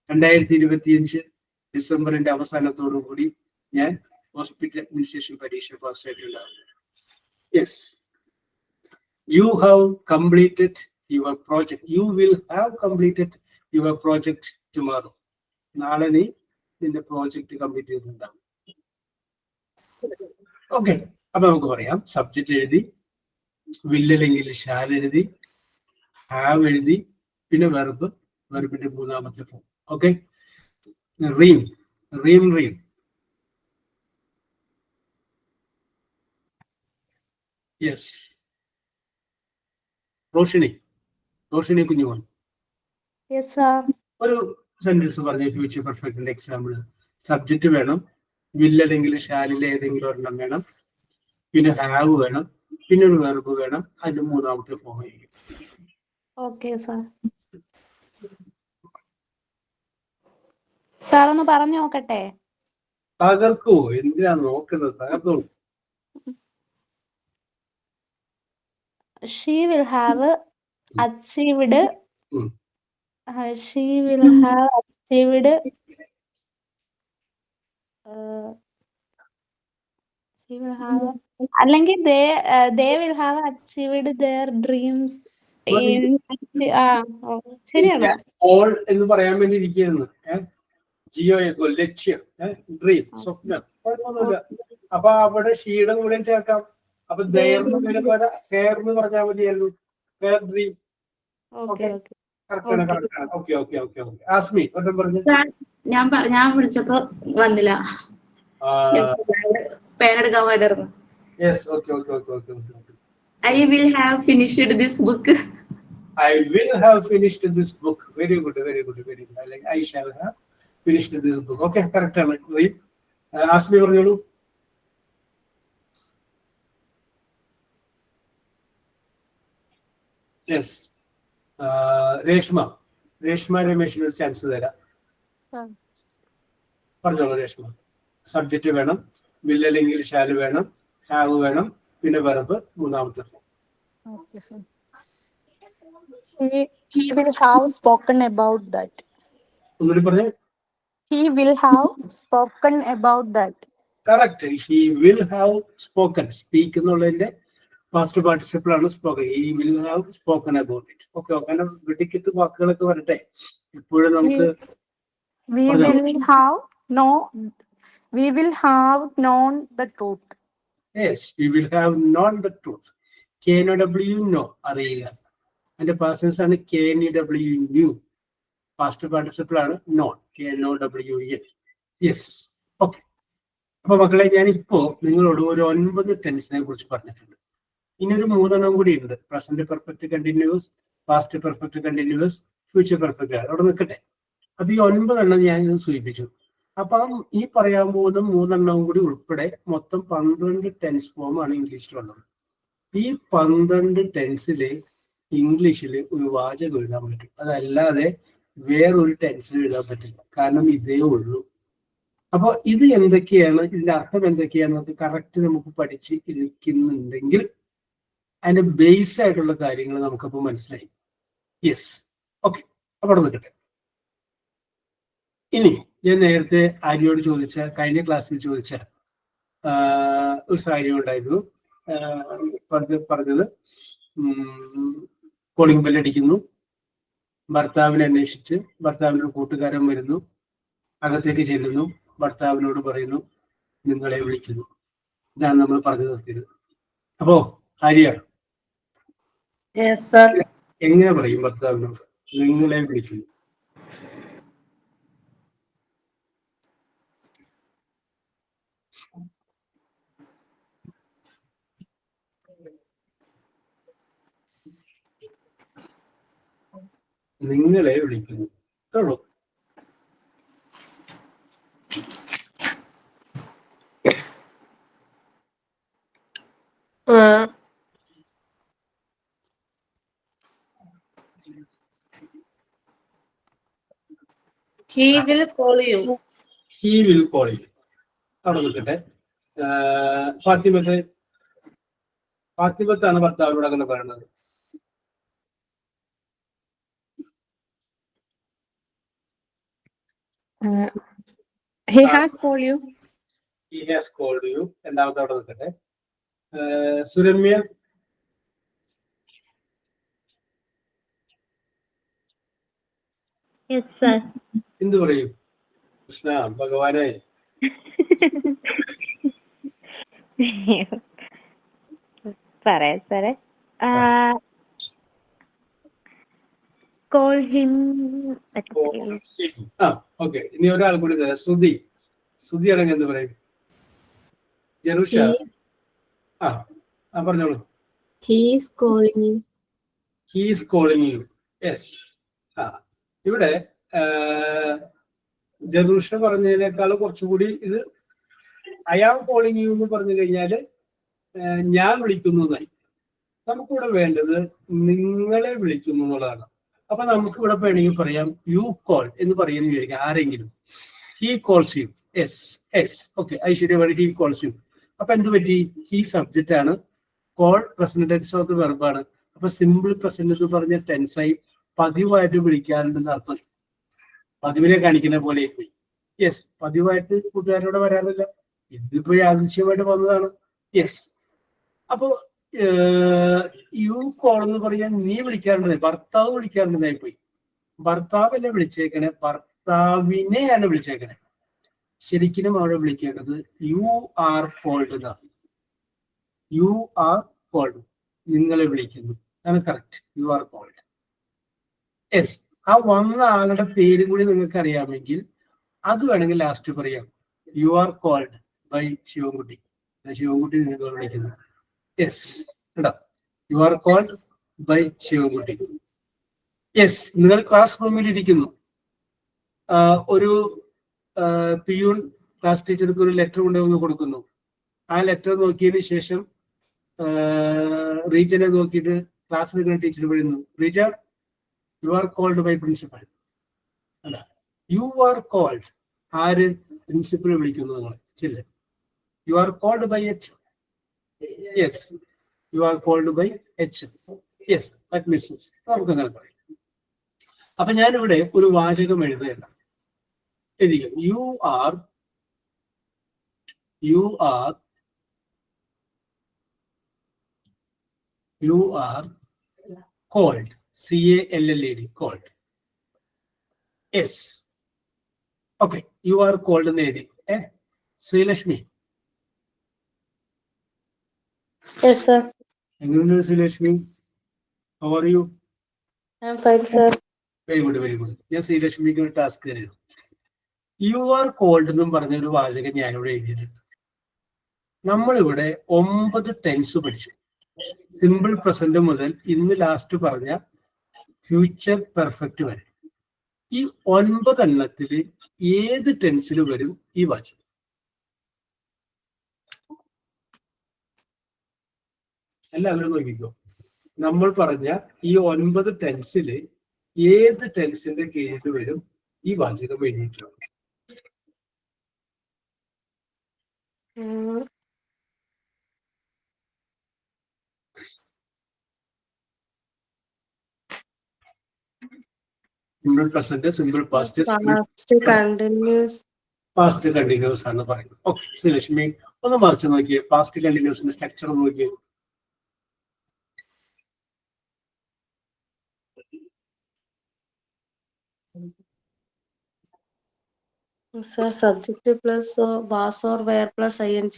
2025 ഡിസംബറിന്റെ അവസാനത്തോടു കൂടി ഞാൻ ഹോസ്പിറ്റൽ അഡ്മിനിസ്ട്രേഷൻ പരീക്ഷ പാസ്സായിട്ടുണ്ടാകും. Yes, you have completed your project. You will have completed your project tomorrow. നാളെ നീ നിന്റെ പ്രോജക്റ്റ് കംപ്ലീറ്റ് ചെയ്തിട്ടുണ്ടാവും. ഓക്കെ, അപ്പൊ നമുക്ക് പറയാം. സബ്ജക്റ്റ് എഴുതി, വില്ലല്ലെങ്കിൽ ഷാൽ എഴുതി, ഹാവ് എഴുതി, പിന്നെ വെർബ്, വെർബിന്റെ മൂന്നാമത്തെ form. Okay, Reem. Yes. Roshini Kunjumon Yes, sir. ഒരു സെന്റൻസ് പറഞ്ഞ ഫ്യൂച്ചർ പെർഫെക്റ്റിന്റെ എക്സാമ്പിൾ. സബ്ജക്റ്റ് വേണം, വിൽ അല്ലെങ്കിൽ ഷാലിലെ ഏതെങ്കിലും ഒരെണ്ണം വേണം, പിന്നെ ഹാവ് വേണം, പിന്നെ ഒരു വെർബ് വേണം, അതിന്റെ മൂന്നാമത്തെ ഫോം ആയിരിക്കും. Okay, sir. സാർ ഒന്ന് പറഞ്ഞു നോക്കട്ടെ. തകർക്കോ? എന്തിനാ നോക്കുന്നത്? തകർത്തോ. She will have achieved. She will have achieved. She will have. അല്ലെങ്കിൽ they will have achieved their dreams. ശരിയാണോ? ഓൾ എന്ന് പറയാൻ വേണ്ടി ഇരിക്കുന്നു. ജിയോയൊക്കെ ലക്ഷ്യം, ഡ്രീം, സ്വപ്നം, കുഴപ്പമൊന്നുമില്ല. അപ്പൊ അവിടെ ഷീയുടെ കൂടെ ചേർക്കാം. അപ്പൊ ദേർന്ന് എന്ന് പറഞ്ഞാൽ മതിയല്ലോ. ഡ്രീം. ആസ്മി ഒന്നും പറഞ്ഞു. ഞാൻ വിളിച്ചപ്പോ വന്നില്ല. പേരെടുക്കാൻ പോയതായിരുന്നു. I will have finished this book. I will have finished this book. Very good. Like I shall have finished this book. Okay, correct. Ask me പറഞ്ഞോളൂ. Yes. രേഷ്മ രമേശിന് ഒരു ചാൻസ് തരാം. പറഞ്ഞോളൂ രേഷ്മ. സബ്ജക്റ്റ് വേണം, വിൽ അല്ലെങ്കിൽ ഷാല് വേണം, ഹാവ് വേണം, പിന്നെ verb മൂന്നാമത്തെ form. Okay, sir. He will have spoken about that. ഒന്നുകൂടി പറഞ്ഞേ. He will have spoken about that. Correct. He will have spoken. Speak എന്നുള്ളതിന്റെ പാസ്റ്റ് പാർട്ടിസിപ്പിൾ ആണ് spoken. He will have spoken about it. Okay, അങ്ങനെ വെടിക്കെട്ട് വാക്കുകളൊക്കെ വരട്ടെ. ഇപ്പോഴും നമുക്ക് We will have known the truth. Yes, we will have known the truth. KNOW know, അറിയുക. അതിന്റെ പാസൻസ് ആണ് KNW knew. പാസ്റ്റ് പാർട്ടിസിപ്പിൾ ആണ് known. KNOWN. യെസ്. ഓക്കെ. അപ്പൊ മക്കളെ, ഞാനിപ്പോ നിങ്ങളോട് ഒരു 9 ടെൻസിനെ കുറിച്ച് പറഞ്ഞിട്ടുണ്ട്. ഇനി ഒരു 3 കൂടി ഉണ്ട്. Present perfect continuous, past perfect continuous, future perfect. അവിടെ നിൽക്കട്ടെ. അപ്പൊ ഈ 9 ഞാൻ സൂചിപ്പിച്ചു. അപ്പം ഈ പറയാൻ പോകുന്ന 3 കൂടി ഉൾപ്പെടെ മൊത്തം 12 ടെൻസ് ഫോം ആണ് ഇംഗ്ലീഷിലുള്ളത്. ഈ 12 ടെൻസില് ഇംഗ്ലീഷിൽ ഒരു വാചകം എഴുതാൻ പറ്റും. അതല്ലാതെ വേറൊരു ടെൻസിൽ എഴുതാൻ പറ്റില്ല. കാരണം ഇതേ ഉള്ളൂ. അപ്പൊ ഇത് എന്തൊക്കെയാണ്, ഇതിന്റെ അർത്ഥം എന്തൊക്കെയാണെന്നൊക്കെ കറക്റ്റ് നമുക്ക് പഠിച്ച് ഇരിക്കുന്നുണ്ടെങ്കിൽ അതിന്റെ ബേസ് ആയിട്ടുള്ള കാര്യങ്ങൾ നമുക്കപ്പോൾ മനസ്സിലായി. യെസ്. ഓക്കെ. അപ്പൊ അവിടെ നിൽക്കട്ടെ. ഇനി ഞാൻ നേരത്തെ ആര്യോട് ചോദിച്ച, കഴിഞ്ഞ ക്ലാസ്സിൽ ചോദിച്ച ഒരു കാര്യം ഉണ്ടായിരുന്നു. പറഞ്ഞത് കോളിംഗ് ബെല്ലടിക്കുന്നു, ഭർത്താവിനെ അന്വേഷിച്ച് ഭർത്താവിൻ്റെ കൂട്ടുകാരൻ വരുന്നു, അകത്തേക്ക് ചെല്ലുന്നു, ഭർത്താവിനോട് പറയുന്നു നിങ്ങളെ വിളിക്കുന്നു. ഇതാണ് നമ്മൾ പറഞ്ഞു നിർത്തിയത്. അപ്പോ ആര്യ എങ്ങനെ പറയും ഭർത്താവിനോട് നിങ്ങളെ വിളിക്കുന്നു? നിങ്ങളെ വിളിക്കുന്നു. കേട്ടോ? He will call you. He will call you. അവിടെ നിൽക്കട്ടെ. ഫാത്തിമത്താണ് ഭർത്താവിനോട് അങ്ങനെ പറയുന്നത്. He has called you. He has called you. രണ്ടാമത്തെ അവിടെ നിൽക്കട്ടെ. സുരമ്യ എന്ത് പറയും? കൃഷ്ണ ഭഗവാനെ. പറയാം സാറേ. Call him. ഓക്കെ. ഇനി ഒരാൾ കൂടി തരാം. ശ്രുതി ആണെങ്കിൽ എന്ത് പറയും? ജെറുഷ. പറഞ്ഞോളൂ. He is calling you. He is calling you. Yes. ഇവിടെ ജറൂഷ പറഞ്ഞതിനേക്കാൾ കുറച്ചുകൂടി ഇത് I am calling you എന്ന് പറഞ്ഞു കഴിഞ്ഞാല് ഞാൻ വിളിക്കുന്നതായി. നമുക്കിവിടെ വേണ്ടത് നിങ്ങളെ വിളിക്കുന്നു എന്നുള്ളതാണ്. അപ്പൊ നമുക്ക് ഇവിടെ വേണമെങ്കിൽ പറയാം യു കോൾ എന്ന് പറയുന്ന വിചാരിക്കാം ആരെങ്കിലും. He calls you. Yes yes okay Aishwarya പറയും ഹി കോൾസ് യു. അപ്പൊ എന്ത് പറ്റി? ഹി സബ്ജക്റ്റ് ആണ്, call present tense of the വെർബാണ്. അപ്പൊ സിമ്പിൾ പ്രസന്റ് എന്ന് പറഞ്ഞ ടെൻസായി പതിവായിട്ട് വിളിക്കാറുണ്ടെന്ന് അർത്ഥം. പതിവിനെ കാണിക്കുന്ന പോലെ പോയി. യെസ്, പതിവായിട്ട് കൂട്ടുകാരോടെ വരാറില്ല, ഇതിപ്പോ യാദൃശ്യമായിട്ട് വന്നതാണ്. യെസ്, അപ്പോ യു കോൾ എന്ന് പറയാൻ നീ വിളിക്കാറുണ്ട്, ഭർത്താവ് വിളിക്കാറുണ്ടെന്നായി പോയി. ഭർത്താവല്ലേ വിളിച്ചേക്കണേ, ഭർത്താവിനെയാണ് വിളിച്ചേക്കണേ. ശരിക്കും അവിടെ വിളിക്കേണ്ടത് യു ആർ കോൾഡ് എന്നാണ്. യു ആർ കോൾഡ്, നിങ്ങളെ വിളിക്കുന്നു, അതാണ് correct. You are called. Yes, ആ വന്ന ആളുടെ പേരും കൂടി നിങ്ങൾക്ക് അറിയാമെങ്കിൽ അത് വേണമെങ്കിൽ ലാസ്റ്റ് പറയാം. You are called by Sivankutty. Sivankutty നിങ്ങൾ വിളിക്കുന്നു. യെസ്, കേട്ടോ, you are called by Sivankutty. Yes, നിങ്ങൾ ക്ലാസ് റൂമിൽ ഇരിക്കുന്നു. ഒരു പിയൂൺ ക്ലാസ് ടീച്ചർക്ക് ഒരു ലെറ്റർ കൊണ്ടുവന്ന് കൊടുക്കുന്നു. ആ ലെറ്റർ നോക്കിയതിന് ശേഷം റീജനെ നോക്കിയിട്ട് ക്ലാസ് എടുക്കുന്ന ടീച്ചർ പറയുന്നു, Reeja you are called by principal. അല്ല, യു ആർ കോൾഡ്, ആര്? പ്രിൻസിപ്പൽ വിളിക്കുന്നു നിങ്ങളെ. ചില്ല, you are called by H. Yes, you are called by H. Yes, that means നമുക്ക് അങ്ങനെ പറയാം. അപ്പൊ ഞാനിവിടെ ഒരു വാചകം എഴുതുകയല്ല, എഴുതിക്കുക. You are called, CALLED, called. Yes, okay, you are called എന്ന് എഴുതി. Sreelakshmi, Yes, sir. എങ്ങനെയുണ്ട് ശ്രീലക്ഷ്മി? How are you? I'm fine, sir. Very good, very good. ഞാൻ ശ്രീലക്ഷ്മിക്ക് ഒരു ടാസ്ക് തരുന്നു. യു ആർ കോൾഡ് എന്നും പറഞ്ഞ ഒരു വാചകം ഞാനിവിടെ എഴുതിയിട്ടുണ്ട്. നമ്മളിവിടെ 9 ടെൻസ് പഠിച്ചു. സിമ്പിൾ പ്രസന്റ് മുതൽ ഇന്ന് ലാസ്റ്റ് പറഞ്ഞ ഫ്യൂച്ചർ പെർഫെക്റ്റ് വരെ. ഈ 9 എണ്ണത്തിൽ ഏത് ടെൻസിൽ വരും ഈ വാചകം? എല്ലാവരും നോക്കിക്കോ. നമ്മൾ പറഞ്ഞ ഈ 9 ടെൻസില് ഏത് ടെൻസിന്റെ കീഴിൽ വരും ഈ വാചകം എഴുതിയിട്ടുണ്ട്? Simple present, simple past, Past continuous. Past continuous ആണ് പറയുന്നത്. ഓക്കെ, ശ്രീലക്ഷ്മി ഒന്ന് മറിച്ച് നോക്കിയേ, പാസ്റ്റ് കണ്ടിന്യൂസിന്റെ സ്ട്രക്ചർ നോക്കിയേ. Sir, subject plus was or were plus ing.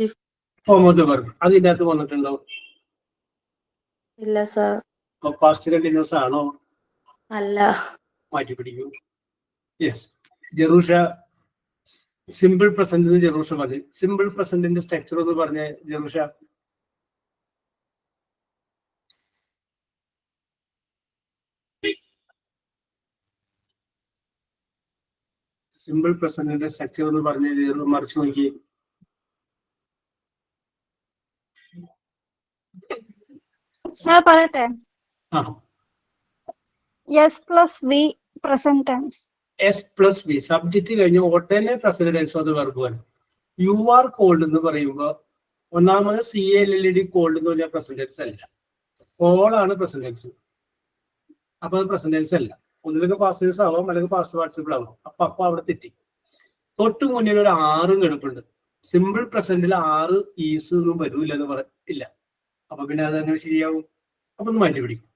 Form of the verb അതിൻ്റെ അകത്ത് വന്നിട്ടുണ്ടോ? ഇല്ല sir. പാസ്റ്റ് കണ്ടിന്യൂസ് ആണോ? അല്ല. മാറ്റി പിടിക്കൂ. Yes, Jerusha simple present Jerusha പറഞ്ഞു. സിമ്പിൾ പ്രസന്റിന്റെ സ്ട്രക്ചർ എന്ന് പറഞ്ഞ ജെറൂഷ. സിമ്പിൾ പ്രസന്റിന്റെ സ്ട്രക്ചർ എന്ന് പറഞ്ഞ മറിച്ച് നോക്കി. Sir, പറയട്ടെ? ആ, S plus V present tense. S plus V സബ്ജക്റ്റ് കഴിഞ്ഞ് ഉടനെ present tense of the verb വരും. യു ആർ കോൾഡ് എന്ന് പറയുമ്പോൾ ഒന്നാമത് CALLED കോൾഡ് എന്ന് പറഞ്ഞാൽ പ്രസന്റ് ടെൻസ് അല്ല, കോളാണ് പ്രസന്റ് ടെൻസ്. അപ്പൊ അത് പ്രസന്റ് ടെൻസ് അല്ല. ഒന്നിലേക്ക് പാസ്റ്റ് ടെൻസ് ആവാം, അല്ലെങ്കിൽ പാസ്റ്റ് പാർട്ടിസിപ്പിൾ ആവാം. അപ്പൊ അവിടെ തെറ്റി. തൊട്ട് മുന്നിൽ ഒരു 6 കിടപ്പുണ്ട്. സിമ്പിൾ പ്രസന്റിൽ 6 ഈസ് ഒന്നും വരൂല്ല എന്ന് പറയില്ല. അപ്പൊ പിന്നെ അതങ്ങനെ ശരിയാവും. അപ്പൊ ഒന്ന് മാറ്റി പിടിക്കും.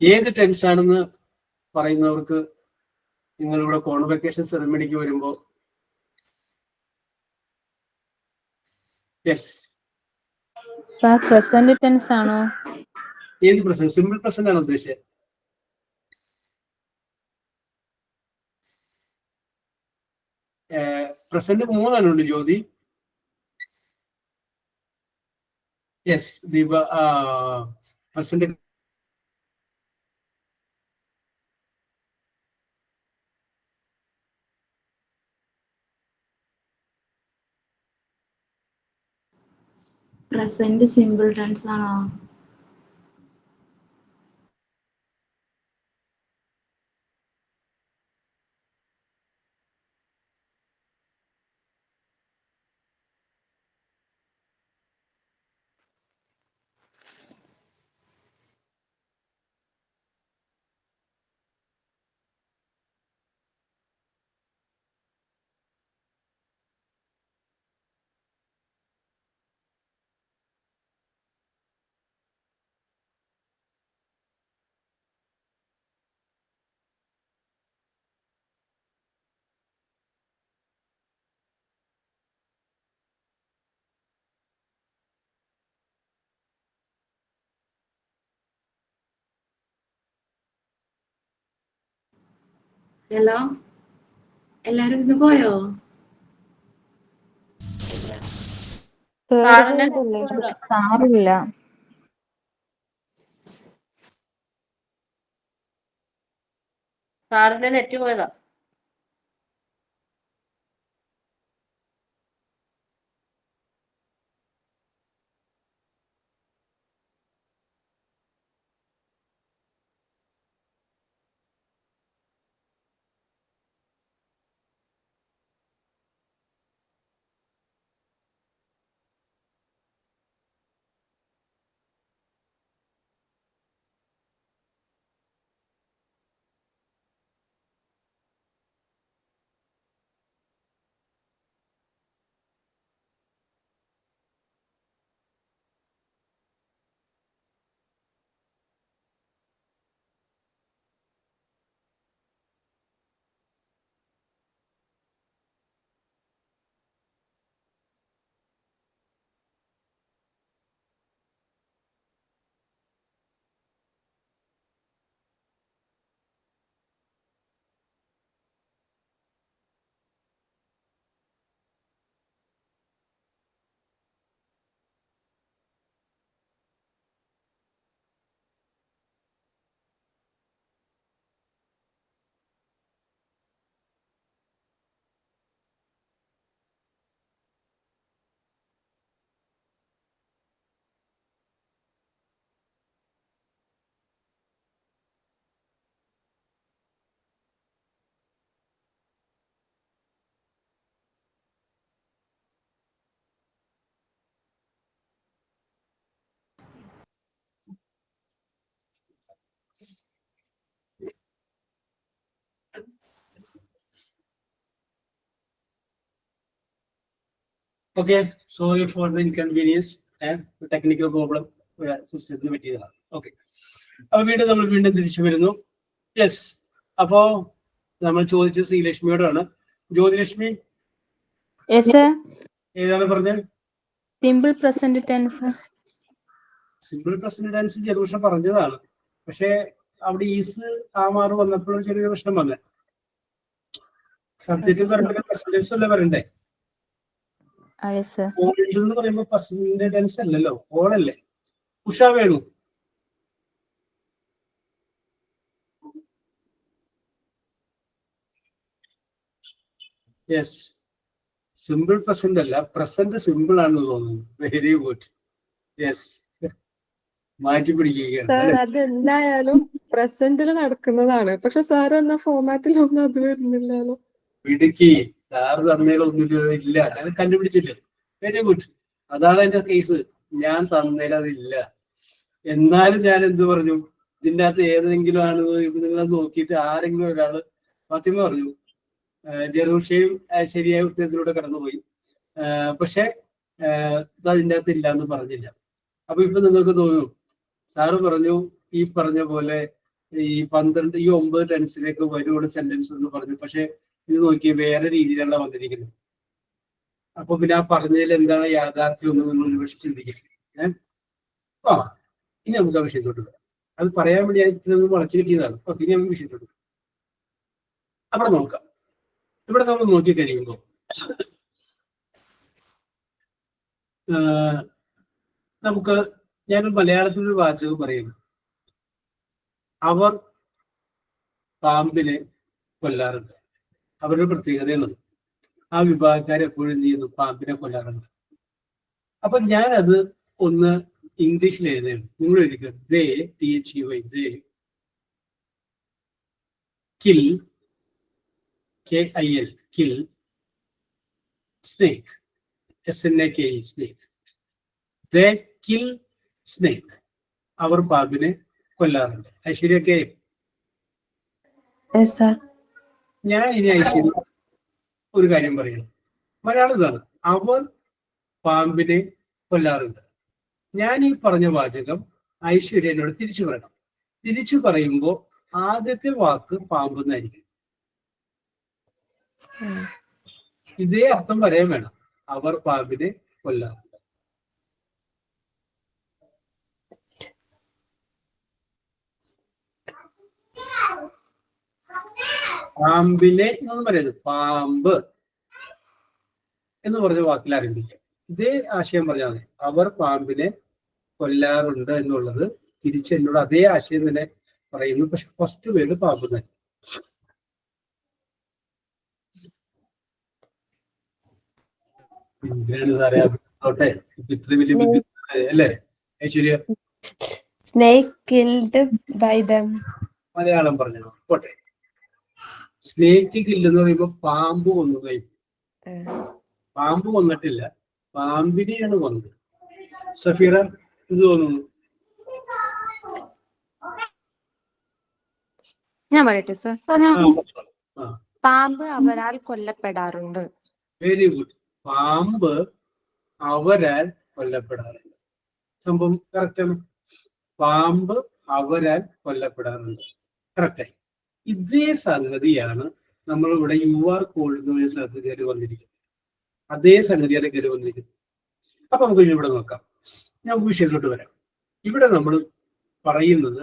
ഏത് ടെൻസ് ആണെന്ന് പറയുന്നവർക്ക് നിങ്ങളിവിടെ കോൺവെക്കേഷൻ സെറമണിക്ക് വരുമ്പോൾ യെസ് സാർ പ്രസന്റ് ടെൻസ് ആണോ? ഏത് പ്രസന്റ്? സിമ്പിൾ പ്രസന്റ് ആണ് ഉദ്ദേശിച്ചത്. പ്രസന്റ് 3 ഉണ്ട് Jyothi. Yes Deepa. Present present simple tense ആണോ? ഹലോ, എല്ലാരും ഇന്ന് പോയോ? സാറിന്റെ നെറ്റ് പോയതാ. സാറില്ല. സാറിന്റെ നെറ്റ് പോയതാ. Okay, sorry for the inconvenience and technical problem സിസ്റ്റത്തിന് പറ്റിയതാണ്. ഓക്കെ, അപ്പൊ വീണ്ടും തിരിച്ചു വരുന്നു. യെസ്, അപ്പോ നമ്മൾ ചോദിച്ചത് ശ്രീലക്ഷ്മിയോടാണ്. ജ്യോതിലക്ഷ്മി ഏതാണ് പറഞ്ഞത്? Simple present tense. Simple present tense Jerusha പറഞ്ഞതാണ്. പക്ഷെ അവിടെ ഈസ് ആമാറ് വന്നപ്പോഴും ചെറിയൊരു പ്രശ്നം വന്നേ. സബ്ജക്റ്റ് പറയുമ്പോൾ പ്രസന്റൻസ് അല്ലേ പറയണ്ടേ? ഓൾഡ് എന്ന് പറയുമ്പോ പ്രസന്റ് ടെൻസ് അല്ലല്ലോ, ഓളല്ലേ. Usha Venu. Yes, simple present അല്ല, പ്രസന്റ് സിമ്പിൾ ആണെന്ന് തോന്നുന്നു. Very good. യെസ്, മാറ്റി പിടിക്കുകയാണ്. അതെന്തായാലും പ്രസന്റിൽ നടക്കുന്നതാണ്. പക്ഷെ സാർ എന്ന ഫോർമാറ്റിലൊന്നും അത് വരുന്നില്ലല്ലോ. ഇടുക്കി സാറ് തന്നേലൊന്നും ഇല്ല, ഞാൻ കണ്ടുപിടിച്ചില്ലേ. വെരി ഗുഡ്, അതാണ് എന്റെ കേസ്. ഞാൻ തന്നേലതില്ല. എന്നാലും ഞാൻ എന്ത് പറഞ്ഞു, ഇതിൻ്റെ അകത്ത് ഏതെങ്കിലും ആണ് നിങ്ങളെ നോക്കിയിട്ട് ആരെങ്കിലും ഒരാള് ഫാത്തിമ പറഞ്ഞു ജെറൂഷയും ശരിയായ ഉത്തരത്തിലൂടെ കടന്നുപോയി. പക്ഷെ അതിൻ്റെ അകത്ത് ഇല്ല എന്ന് പറഞ്ഞില്ല. അപ്പൊ ഇപ്പൊ നിങ്ങൾക്ക് തോന്നും സാറ് പറഞ്ഞു ഈ പറഞ്ഞ പോലെ ഈ 9 ടെൻസിലേക്ക് വരുവോട് സെന്റൻസ് എന്ന് പറഞ്ഞു. പക്ഷെ ഇത് നോക്കി വേറെ രീതിയിലാണ് വന്നിരിക്കുന്നത്. അപ്പൊ പിന്നെ ആ പറഞ്ഞതിൽ എന്താണ് യാഥാർത്ഥ്യം എന്ന് നിങ്ങൾ ഒരുപക്ഷെ ചിന്തിക്കുക. ഇനി നമുക്ക് ആ വിഷയത്തോട്ട് വരാം. അത് പറയാൻ വേണ്ടി ഞാൻ ഇത്രയൊന്നും വളച്ചു കിട്ടിയതാണ്. ഓക്കെ, ഇനി നമുക്ക് വിഷയത്തോട്ട് വരാം. അവിടെ നോക്കാം. ഇവിടെ നമ്മൾ നോക്കിക്കഴിയുമ്പോൾ നമുക്ക് ഞാനൊരു മലയാളത്തിലൊരു വാചകം പറയുന്നു. അവർ പാമ്പിനെ കൊല്ലാറുണ്ട്. അവരുടെ പ്രത്യേകതയാണത്. ആ വിഭാഗക്കാർ എപ്പോഴും എന്ത് ചെയ്യുന്നു? പാമ്പിനെ കൊല്ലാറുണ്ട്. അപ്പൊ ഞാനത് ഒന്ന് ഇംഗ്ലീഷിൽ എഴുതുകയാണ്. നിങ്ങൾ എഴുതിക്കുക, they THEY they kill KIL kill snake SNAKE snake. They kill snake. അവർ പാമ്പിനെ കൊല്ലാറുണ്ട്. ഐശ്വര്യൊക്കെ ഞാൻ ഇനി ഐശ്വര്യ ഒരു കാര്യം പറയണം. മലയാളം ഇതാണ്, അവർ പാമ്പിനെ കൊല്ലാറുണ്ട്. ഞാൻ ഈ പറഞ്ഞ വാചകം ഐശ്വര്യ എന്നോട് തിരിച്ചു പറയണം. തിരിച്ചു പറയുമ്പോൾ ആദ്യത്തെ വാക്ക് പാമ്പ് എന്നായിരിക്കും. ഇതേ അർത്ഥം പറയാൻ വേണം. അവർ പാമ്പിനെ കൊല്ലാറുണ്ട്. പാമ്പിനെ എന്നൊന്നും പറയരുത്, പാമ്പ് എന്ന് പറഞ്ഞ വാക്കിൽ ആരംഭിക്കുക. ഇതേ ആശയം പറഞ്ഞാൽ മതി. അവർ പാമ്പിനെ കൊല്ലാറുണ്ട് എന്നുള്ളത് തിരിച്ച് എന്നോട് അതേ ആശയം തന്നെ പറയുന്നു. പക്ഷെ ഫസ്റ്റ് വേർഡ് പാമ്പ് തന്നെ. എന്തിനാണ് അറിയാട്ടെ ഇത്ര വലിയ ബുദ്ധിമുട്ട് അല്ലേ ഐശ്വര്യ? മലയാളം പറഞ്ഞോ പോട്ടെ. സ്നേക്ക് കില്ല് എന്ന് പറയുമ്പോ പാമ്പ് കൊന്നു കഴിയും. പാമ്പ് കൊന്നിട്ടില്ല, പാമ്പിനെയാണ് കൊന്നത്. സഫീറ ഇത് തോന്നുന്നു? ഞാൻ പറയട്ടെ സർ. പാമ്പ് അവരാൽ കൊല്ലപ്പെടാറുണ്ട്. Very good. പാമ്പ് അവരാൽ കൊല്ലപ്പെടാറുണ്ട്. സംഭവം കറക്റ്റാണ്. പാമ്പ് അവരാൽ കൊല്ലപ്പെടാറുണ്ട്. കറക്റ്റായി. ഇതേ സംഗതിയാണ് നമ്മളിവിടെ QR കോഡ് എന്ന സ്ഥലത്ത് കയറി വന്നിരിക്കുന്നത്. അതേ സംഗതിയാണ് കയറി വന്നിരിക്കുന്നത്. അപ്പൊ നമുക്ക് ഇവിടെ നോക്കാം. ഞാൻ വിഷയത്തിലോട്ട് വരാം. ഇവിടെ നമ്മൾ പറയുന്നത്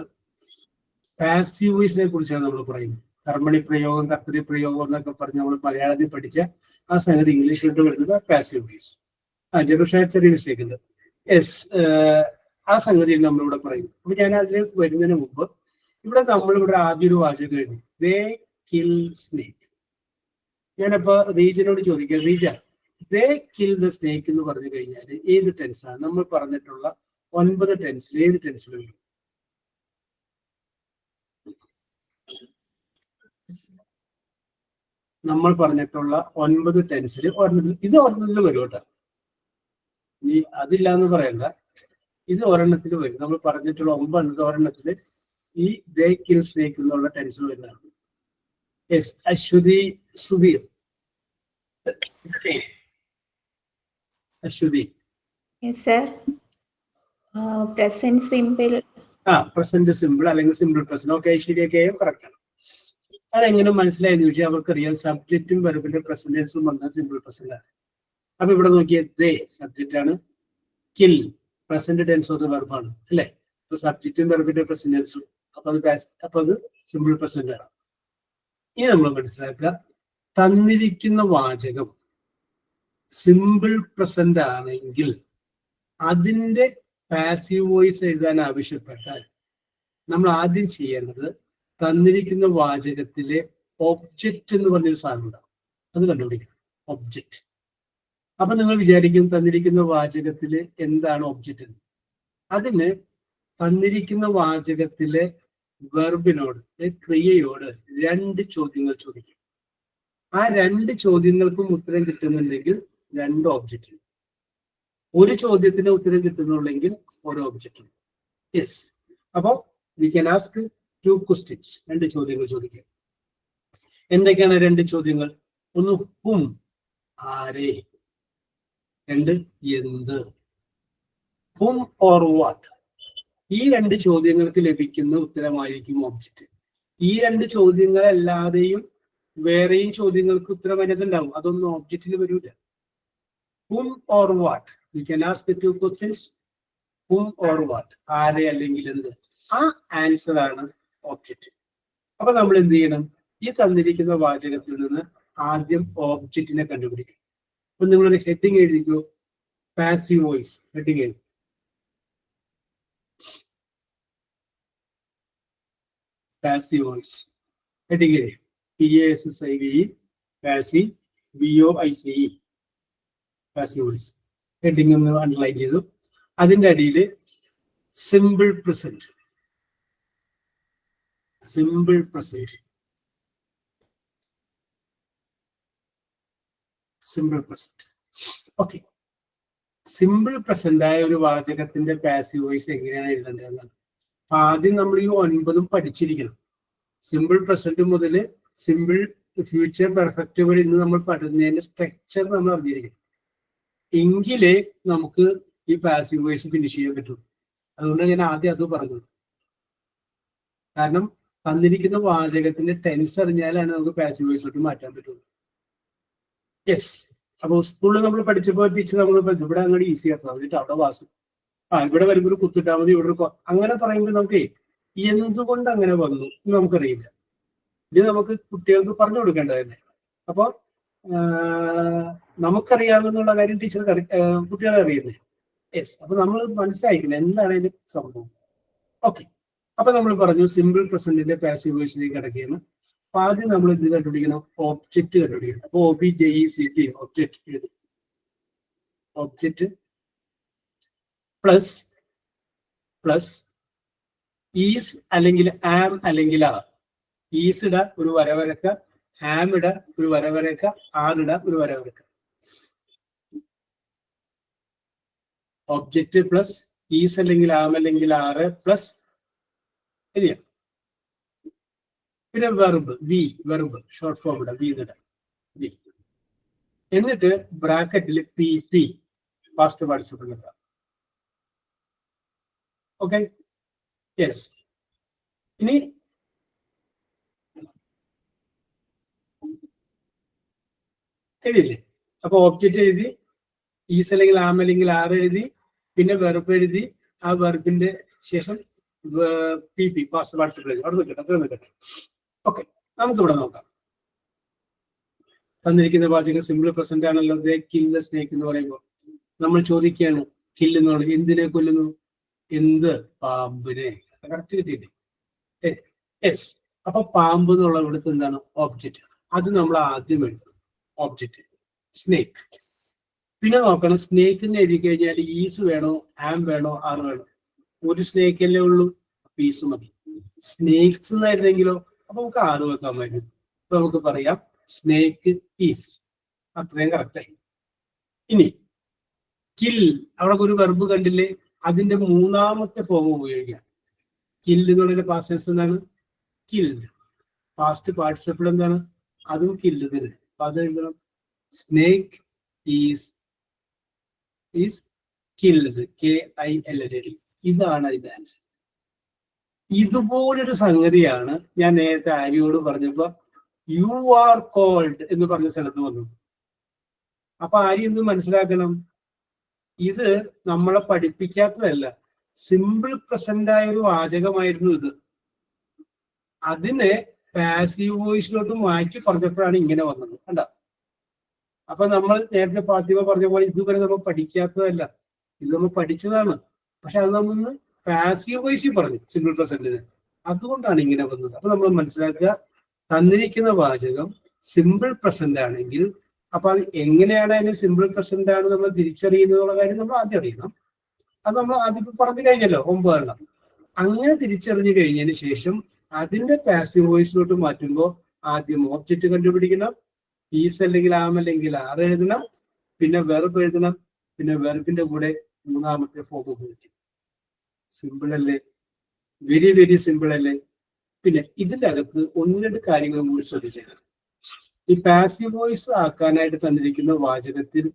പാസീവ് വോയിസിനെ കുറിച്ചാണ് നമ്മൾ പറയുന്നത്. കർമ്മണി പ്രയോഗം, കർത്തരി പ്രയോഗം എന്നൊക്കെ പറഞ്ഞ് നമ്മൾ മലയാളത്തിൽ പഠിച്ച ആ സംഗതി ഇംഗ്ലീഷിലോട്ട് വരുന്നത് പാസീവ് വോയിസ്. ജെറുഷായ ചെറിയ മിസ്റ്റേക്ക് ഉണ്ട്. യെസ്, ആ സംഗതി നമ്മളിവിടെ പറയുന്നത്. അപ്പൊ ഞാൻ അതിലേക്ക് വരുന്നതിന് മുമ്പ് നമ്മളിവിടെ ആദ്യ ഒരു വാചകം എഴുതി, ദേ കിൽ സ്നേക്ക്. ഞാനപ്പോ റീജനോട് ചോദിക്കാം, റീജ ദേ കിൽ ദ സ്നേക്ക് എന്ന് പറഞ്ഞു കഴിഞ്ഞാൽ ഏത് ടെൻസാണ്? നമ്മൾ പറഞ്ഞിട്ടുള്ള 9 ടെൻസിൽ ഏത് ടെൻസിൽ വരും? നമ്മൾ പറഞ്ഞിട്ടുള്ള 9 ടെൻസിൽ ഇത് ഒരെണ്ണത്തിൽ വരും കേട്ടോ. ഇനി അതില്ല എന്ന് പറയണ്ട, ഇത് ഒരെണ്ണത്തിൽ വരും. നമ്മൾ പറഞ്ഞിട്ടുള്ള 9 ഒരെണ്ണത്തില് ഈ ദേ കിൽ സ്നേക്ക് എന്നുള്ള ടെൻസിൽ വരുന്നതാണ്. Yes, Aswathy Sudheer. Aswathy present simple. Present simple അല്ലെങ്കിൽ സിമ്പിൾ പ്രസന്റ്. ഓക്കെ, ഐശ്വര്യക്കെയും കറക്റ്റ് ആണ്. അതെങ്ങനെ മനസ്സിലായെന്ന് ചോദിച്ചാൽ അവർക്കറിയാം സബ്ജക്റ്റും വെർബിന്റെ പ്രസന്റൻസും വന്നാൽ സിമ്പിൾ പ്രസന്റ് ആണ്. അപ്പൊ ഇവിടെ നോക്കിയ ദേ സബ്ജക്റ്റ് ആണ്, kill present tense of the വെർബാണ് അല്ലെ? അപ്പൊ സബ്ജക്റ്റും വെർബിന്റെ പ്രസന്റൻസും അപ്പൊ അത് സിമ്പിൾ പ്രസന്റ് ആണ്. ഇനി നമ്മൾ മനസ്സിലാക്കുക, തന്നിരിക്കുന്ന വാചകം സിമ്പിൾ പ്രസന്റ് ആണെങ്കിൽ അതിന്റെ പാസീവ് വോയിസ് എഴുതാൻ ആവശ്യപ്പെട്ടാൽ നമ്മൾ ആദ്യം ചെയ്യേണ്ടത് തന്നിരിക്കുന്ന വാചകത്തിലെ ഒബ്ജക്റ്റ് എന്ന് പറഞ്ഞൊരു സാധനം ഉണ്ടാവും, അത് കണ്ടുപിടിക്കണം. ഒബ്ജക്റ്റ്. അപ്പൊ നിങ്ങൾ വിചാരിക്കും തന്നിരിക്കുന്ന വാചകത്തില് എന്താണ് ഒബ്ജക്റ്റ് എന്ന്. അതിന് തന്നിരിക്കുന്ന വാചകത്തിലെ വെർബിനോട്, ക്രിയയോട് 2 ചോദ്യങ്ങൾ ചോദിക്കും. ആ 2 ചോദ്യങ്ങൾക്കും ഉത്തരം കിട്ടുന്നുണ്ടെങ്കിൽ 2 ഒബ്ജക്റ്റ്. ഒരു ചോദ്യത്തിന് ഉത്തരം കിട്ടുന്നുണ്ടെങ്കിൽ ഒരു ഒബ്ജക്റ്റ്. യെസ്, അപ്പോ വി ക്യാൻ ആസ്ക് 2 ക്വസ്റ്റ്യൻസ്. 2 ചോദ്യങ്ങൾ ചോദിക്കാം. എന്തൊക്കെയാണ് 2 ചോദ്യങ്ങൾ? ഒന്ന് ഹും, ആരെ. 2 എന്ത്. ഹും ഓർ വാട്ട്. ഈ 2 ചോദ്യങ്ങൾക്ക് ലഭിക്കുന്ന ഉത്തരമായിരിക്കും ഒബ്ജക്റ്റ്. ഈ 2 ചോദ്യങ്ങളല്ലാതെയും വേറെയും ചോദ്യങ്ങൾക്ക് ഉത്തരം അതിനകത്തുണ്ടാവും, അതൊന്നും ഒബ്ജക്റ്റിൽ വരൂല. Hmm or what, we can ask 2 questions. whom or what, ആരെ അല്ലെങ്കിൽ എന്ത്, ആ ആൻസർ ആണ് ഓബ്ജക്റ്റ്. അപ്പൊ നമ്മൾ എന്ത് ചെയ്യണം? ഈ തന്നിരിക്കുന്ന വാചകത്തിൽ നിന്ന് ആദ്യം ഓബ്ജക്റ്റിനെ കണ്ടുപിടിക്കണം. അപ്പൊ നിങ്ങളൊരു ഹെഡിങ് എഴുതിക്കോ, പാസീവ് വോയിസ്. ഹെഡിങ് എഴുതി, പാസീവ് വോയിസ്. ഹെഡിങ് എഴുതി PASSIVE, passive, VOICE, passive voice. Heading ഒന്ന് അണ്ടർലൈൻ ചെയ്തു. അതിന്റെ അടിയിൽ simple present, simple present, simple present. Okay, simple present ആയ ഒരു വാചകത്തിന്റെ പാസീവ് വോയിസ് എങ്ങനെയാണ് എഴുതേണ്ടതെന്നാണ്. അപ്പൊ ആദ്യം നമ്മൾ ഈ 9 പഠിച്ചിരിക്കണം. സിമ്പിൾ പ്രസന്റ് മുതൽ സിമ്പിൾ ഫ്യൂച്ചർ പെർഫെക്റ്റ് വരെ ഇന്ന് നമ്മൾ പഠിക്കുന്നതിന്റെ സ്ട്രക്ചർ നമ്മൾ അറിഞ്ഞിരിക്കണം. എങ്കിലേ നമുക്ക് ഈ പാസീവ് വോയിസ് ഫിനിഷ് ചെയ്യാൻ പറ്റുള്ളൂ. അതുകൊണ്ടാണ് ഞാൻ ആദ്യം അത് പറഞ്ഞത്. കാരണം തന്നിരിക്കുന്ന വാചകത്തിന്റെ ടെൻസ് അറിഞ്ഞാലാണ് നമുക്ക് പാസീവ് വോയിസോട്ട് മാറ്റാൻ പറ്റുള്ളൂ. യെസ്. അപ്പൊ സ്കൂളിൽ നമ്മൾ പഠിച്ചപ്പോൾ ടീച്ചർ നമ്മൾ ഇവിടെ അങ്ങോട്ട് ഈസി ആക്കാം, എന്നിട്ട് അവിടെ വാസം ഇവിടെ വരുമ്പോൾ ഒരു കുത്തിട്ടാൽ മതി, ഇവിടെ അങ്ങനെ പറയുമ്പോൾ നമുക്ക് എന്തുകൊണ്ട് അങ്ങനെ വന്നു എന്ന് നമുക്കറിയില്ല. ഇത് നമുക്ക് കുട്ടികൾക്ക് പറഞ്ഞു കൊടുക്കേണ്ടതല്ലേ. അപ്പൊ നമുക്കറിയാമെന്നുള്ള കാര്യം ടീച്ചർക്ക് കുട്ടികളെ അറിയുന്നത്. യെസ്. അപ്പൊ നമ്മൾ മനസ്സിലാക്കണം എന്താണ് അതിന്റെ സംഭവം. ഓക്കെ, അപ്പൊ നമ്മൾ പറഞ്ഞു സിമ്പിൾ പ്രസന്റിന്റെ പാസീവ് വോയിസിലേക്ക് കിടക്കുകയാണ്. അപ്പൊ ആദ്യം നമ്മൾ എന്ത് കണ്ടുപിടിക്കണം? ഓബ്ജക്റ്റ് കണ്ടുപിടിക്കണം. അപ്പൊ OBJECT, ഒബ്ജക്റ്റ് എഴുതി. ഒബ്ജക്റ്റ് പ്ലസ് പ്ലസ് ഈസ് അല്ലെങ്കിൽ ആം അല്ലെങ്കിൽ ആർ. ഈസ് ഇട ഒരു വര വരക്ക, ആം ഇട ഒരു വര വരക്ക, ആർ ഇട ഒരു വര വരക്ക. ഒബ്ജക്റ്റ് പ്ലസ് ഈസ് അല്ലെങ്കിൽ ആം അല്ലെങ്കിൽ ആറ് പ്ലസ് ശരിയാ. പിന്നെ verb, V, verb short form ഇട, വി ഇട, വി. എന്നിട്ട് ബ്രാക്കറ്റിൽ PP, പാസ്റ്റ് പാർട്ടിസിപ്പിൾ ഇട. Okay, yes. ഇനി എഴുതില്ലേ? അപ്പൊ ഒബ്ജക്റ്റ് എഴുതി, ഈസ് അല്ലെങ്കിൽ ആം അല്ലെങ്കിൽ ആർ എഴുതി, പിന്നെ വെർബ് എഴുതി, ആ വെർബിന്റെ ശേഷം PP, പാസ്റ്റ് പാർട്ടിസിപ്പിൾ എഴുതി. അവിടെ നിൽക്കട്ടെ, അത്ര നിൽക്കട്ടെ. ഓക്കെ, നമുക്കിവിടെ നോക്കാം. തന്നിരിക്കുന്ന വാചകം സിമ്പിൾ പ്രസന്റ് ആണല്ലോ. ദേ കിൽ ദ സ്നേക്ക് എന്ന് പറയുമ്പോൾ നമ്മൾ ചോദിക്കുകയാണ് കിൽ എന്നുള്ള എന്തിനെ കൊല്ലുന്നു? എന്ത്? പാമ്പിനെ. കറക്റ്റ് കിട്ടിയില്ലേ? യെസ്. അപ്പൊ പാമ്പ് എന്നുള്ള ഇവിടുത്തെ എന്താണ്? ഒബ്ജക്റ്റ്. അത് നമ്മൾ ആദ്യം എഴുതണം, ഒബ്ജക്റ്റ് സ്നേക്ക്. പിന്നെ നോക്കണം, സ്നേക്ക് എന്ന് എഴുതി കഴിഞ്ഞാൽ ഈസ് വേണോ, ആം വേണോ, ആർ വേണോ? ഒരു സ്നേക്ക് അല്ലേ ഉള്ളൂ, പീസ് മതി. സ്നേക്സ് എന്നായിരുന്നെങ്കിലോ അപ്പൊ നമുക്ക് ആറ് വെക്കാൻ പറ്റും. അപ്പൊ നമുക്ക് പറയാം സ്നേക്ക് ഈസ്. അത്രയും കറക്റ്റായി. ഇനി കിൽ, അവിടെ ഒരു വെർബ് കണ്ടില്ലേ? അതിന്റെ മൂന്നാമത്തെ ഫോം ഉപയോഗിക്കാം. കിൽ എന്നുള്ളതിന്റെ പാസ്റ്റ് ടെൻസ് എന്താണ്? കിൽഡ്. പാസ്റ്റ് പാർട്ടിസിപ്പിൾ എന്താണ്? അതും കില്ല് തന്നെ. അപ്പൊ അത് എഴുതണം, സ്നേക്ക് ഈസ് കിൽഡ്, KILLD. ഇതാണ് അതിന്റെ ആൻസർ. ഇതുപോലൊരു സംഗതിയാണ് ഞാൻ നേരത്തെ ആര്യോട് പറഞ്ഞപ്പോ യു ആർ കോൾഡ് എന്ന് പറഞ്ഞ സ്ഥലത്ത് വന്നു. അപ്പൊ ആര്യ എന്ത് മനസ്സിലാക്കണം? ഇത് നമ്മളെ പഠിപ്പിക്കാത്തതല്ല, സിമ്പിൾ പ്രസന്റ് ആയ ഒരു വാചകമായിരുന്നു ഇത്. അതിനെ പാസീവ് വോയിസിലോട്ട് മാറ്റി പറഞ്ഞപ്പോഴാണ് ഇങ്ങനെ വന്നത്. കണ്ട? അപ്പൊ നമ്മൾ നേരത്തെ ഫാത്തിമ പറഞ്ഞ പോലെ ഇതുവരെ നമ്മൾ പഠിക്കാത്തതല്ല, ഇത് നമ്മൾ പഠിച്ചതാണ്. പക്ഷെ അത് നമ്മൾ പാസീവ് വോയിസിൽ പറഞ്ഞു സിമ്പിൾ പ്രസന്റിന്. അതുകൊണ്ടാണ് ഇങ്ങനെ വന്നത്. അപ്പൊ നമ്മൾ മനസ്സിലാക്കുക, തന്നിരിക്കുന്ന വാചകം സിമ്പിൾ പ്രസന്റ് ആണെങ്കിൽ അപ്പൊ അത് എങ്ങനെയാണ് അതിന് സിമ്പിൾ പ്രസന്റ് ആണ് നമ്മൾ തിരിച്ചറിയുന്നതുള്ള കാര്യം നമ്മൾ ആദ്യം അറിയണം. അത് നമ്മൾ ആദ്യം പറഞ്ഞു കഴിഞ്ഞല്ലോ, 9 എണ്ണം. അങ്ങനെ തിരിച്ചറിഞ്ഞു കഴിഞ്ഞതിന് ശേഷം അതിന്റെ പാസീവ് വോയിസിലോട്ട് മാറ്റുമ്പോൾ ആദ്യം ഓബ്ജക്റ്റ് കണ്ടുപിടിക്കണം, ഈസ് അല്ലെങ്കിൽ ആം അല്ലെങ്കിൽ ആർ എഴുതണം, പിന്നെ വെർബ് എഴുതണം, പിന്നെ വെർബിന്റെ കൂടെ മൂന്നാമത്തെ ഫോം ഉപയോഗിക്കും. സിമ്പിൾ അല്ലേ? വെരി വെരി സിമ്പിൾ അല്ലേ? പിന്നെ ഇതിന്റെ അകത്ത് 1-2 കാര്യങ്ങൾ കൂടി ശ്രദ്ധിച്ചേക്കണം. ഈ പാസീവ് വോയിസ് ആക്കാനായിട്ട് തന്നിരിക്കുന്ന വാചകത്തിൽ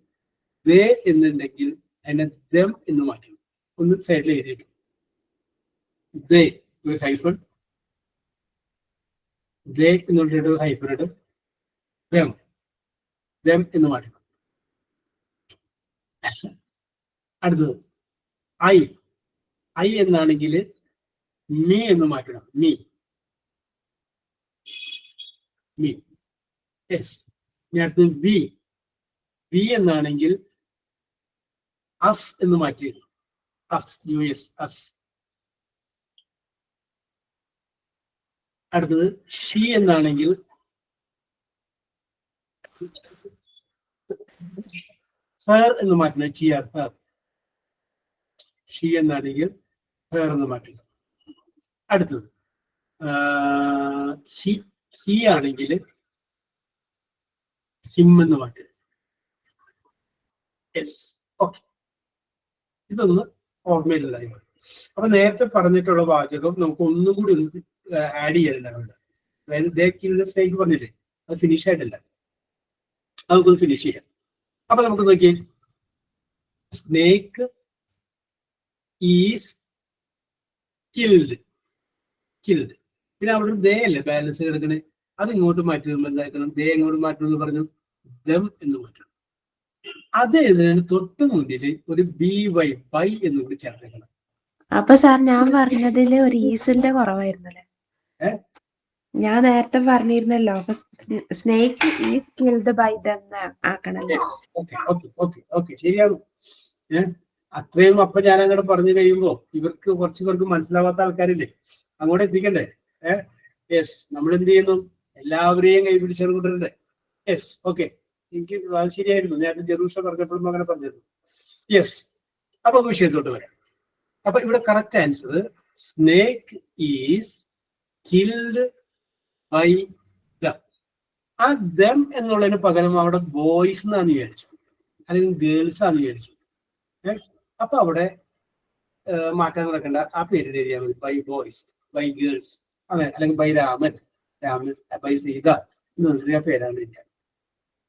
ദേ എന്നുണ്ടെങ്കിൽ അതിനെ ദം എന്ന് മാറ്റും. ഒന്ന് സൈഡിൽ എഴുതിയിരിക്കും, ദേ ഒരു ഹൈഫൺ, ദേ എന്നുള്ള ഹൈഫൺ ഇട്, ദം ദം എന്ന് മാറ്റണം. അടുത്തത് ഐ ഐ എന്നാണെങ്കിൽ മീ എന്ന് മാറ്റണം. Me me S. ഇനി അടുത്ത് വി. വി എന്നാണെങ്കിൽ അസ് എന്ന് മാറ്റിയിടും. Us, U S, us. അടുത്തത് ഷീ എന്നാണെങ്കിൽ ഹെർ എന്ന് മാറ്റണം. ചിയർ, ഹെർ. ഷീ എന്നാണെങ്കിൽ ഹെർ എന്ന് മാറ്റുക. അടുത്തത് ഹി ആണെങ്കിൽ ഹിം എന്ന് മാറ്റുക. Yes, okay. ഇതൊന്ന് ഓർമ്മയിലുണ്ടായി. അപ്പൊ നേരത്തെ പറഞ്ഞിട്ടുള്ള വാചകം നമുക്ക് ഒന്നും കൂടി ഒന്ന് ആഡ് ചെയ്യാനുണ്ടാവുന്നുണ്ട്. അതായത് ദേ കിൽഡ് ദ സ്നേക്ക് പറഞ്ഞില്ലേ, അത് ഫിനിഷ് ആയിട്ടില്ല, നമുക്കൊന്ന് ഫിനിഷ് ചെയ്യാം. അപ്പൊ നമുക്ക് നോക്കിയേ, സ്നേക്ക് ഈസ് കിൽഡ്. കിൽഡ്. പിന്നെ അവിടെ ദേ അല്ലേ ബാലൻസ് കിടക്കണേ, അത് ഇങ്ങോട്ട് മാറ്റുമ്പോൾ എന്താക്കണം, ദേ എങ്ങോട്ട് മാറ്റണം എന്ന് പറഞ്ഞു, ദം എന്ന് മാറ്റണം. അത് എഴുതുന്നതിന് തൊട്ട് മുന്നിൽ ഒരു ബി വൈ, ബൈ എന്ന് കൂടി ചേർത്തേക്കണം. അപ്പൊ സാർ ഞാൻ പറഞ്ഞതില് ഒരു ഈസിന്റെ കുറവായിരുന്നല്ലേ? ഞാൻ നേരത്തെ പറഞ്ഞിരുന്നല്ലോ, അപ്പൊ snake is killed by them ആക്കണല്ലോ. ശരിയാണ്. അത്രയും അപ്പൊ ഞാൻ അങ്ങോട്ട് പറഞ്ഞു കഴിയുമ്പോ ഇവർക്ക് കുറച്ചു പേർക്ക് മനസ്സിലാവാത്ത ആൾക്കാരില്ലേ, അങ്ങോട്ട് എത്തിക്കണ്ടേ? യെസ്, നമ്മൾ എന്ത് ചെയ്യുന്നു, എല്ലാവരെയും കൈപിടിച്ചെടുക്കണ്ടേ? Yes, okay. എനിക്ക് അത് ശരിയായിരുന്നു, നേരത്തെ ജെറൂഷ പറഞ്ഞപ്പോഴും അങ്ങനെ പറഞ്ഞിരുന്നു. യെസ്, അപ്പൊ വിഷയത്തോട്ട് വരാം. അപ്പൊ ഇവിടെ correct answer snake is killed by them. ആ ദം എന്നുള്ളതിന് പകരം അവിടെ ബോയ്സ് എന്നാന്ന് വിചാരിച്ചു, അല്ലെങ്കിൽ ഗേൾസ് ആണെന്ന് വിചാരിച്ചു. അപ്പൊ അവിടെ മാറ്റാൻ നടക്കേണ്ട, ആ പേര് എഴുതിയാൽ മതി, ബൈ ബോയ്സ്, ബൈ ഗേൾസ്, അങ്ങനെ. അല്ലെങ്കിൽ ബൈ രാമൻ, രാമൻ, ബൈ സീത എന്ന് പറഞ്ഞിട്ട് ആ പേരാണ് എഴുതിയാൽ.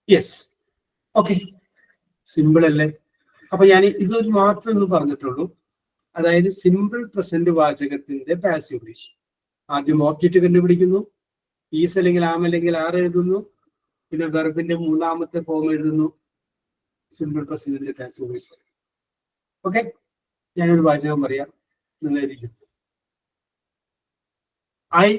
Yes, okay. സിമ്പിൾ അല്ലേ? അപ്പൊ ഞാൻ ഇതൊരു മാത്രം എന്ന് പറഞ്ഞിട്ടുള്ളൂ. അതായത് സിമ്പിൾ പ്രസന്റ് വാചകത്തിന്റെ പാസീവ് വോയിസ്. ആദ്യം ഓബ്ജക്റ്റ് കണ്ടുപിടിക്കുന്നു, ഈസ് അല്ലെങ്കിൽ ആം അല്ലെങ്കിൽ ആർ എഴുതുന്നു, പിന്നെ വെർബിന്റെ മൂന്നാമത്തെ ഫോം എഴുതുന്നു, സിമ്പിൾ പ്രസന്റിന്റെ പാസീവ് വോയിസ്. ഓക്കെ, ഞാനൊരു വാചകം പറയാം, നിങ്ങൾ എഴുതിക്കും. I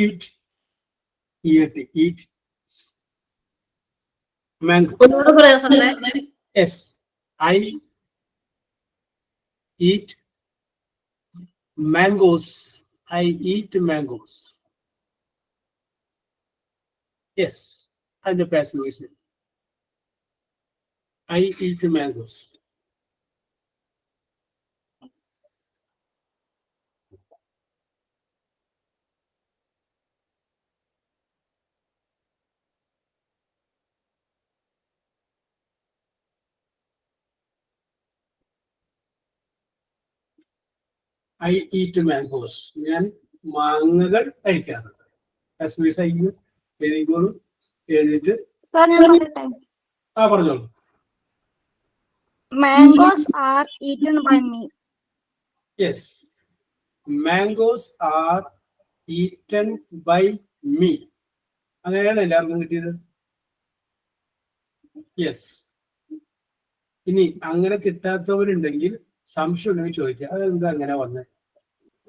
eat mango. Yes, I eat mangoes. I eat mangoes. Yes, and the passive voice. I eat mangoes. I eat mangoes. ഞാൻ മാങ്ങകൾ കഴിക്കാറുണ്ട്. എഴുതിക്കോളൂ. എഴുതിയിട്ട് പറഞ്ഞോളൂ. Mangoes are eaten by me. Yes, mangoes are eaten by me. അങ്ങനെയാണ് എല്ലാവർക്കും കിട്ടിയത്. Yes. ഇനി അങ്ങനെ കിട്ടാത്തവരുണ്ടെങ്കിൽ സംശയം ഉണ്ടെങ്കിൽ ചോദിക്കുക, അതെന്താ അങ്ങനെ വന്നത്?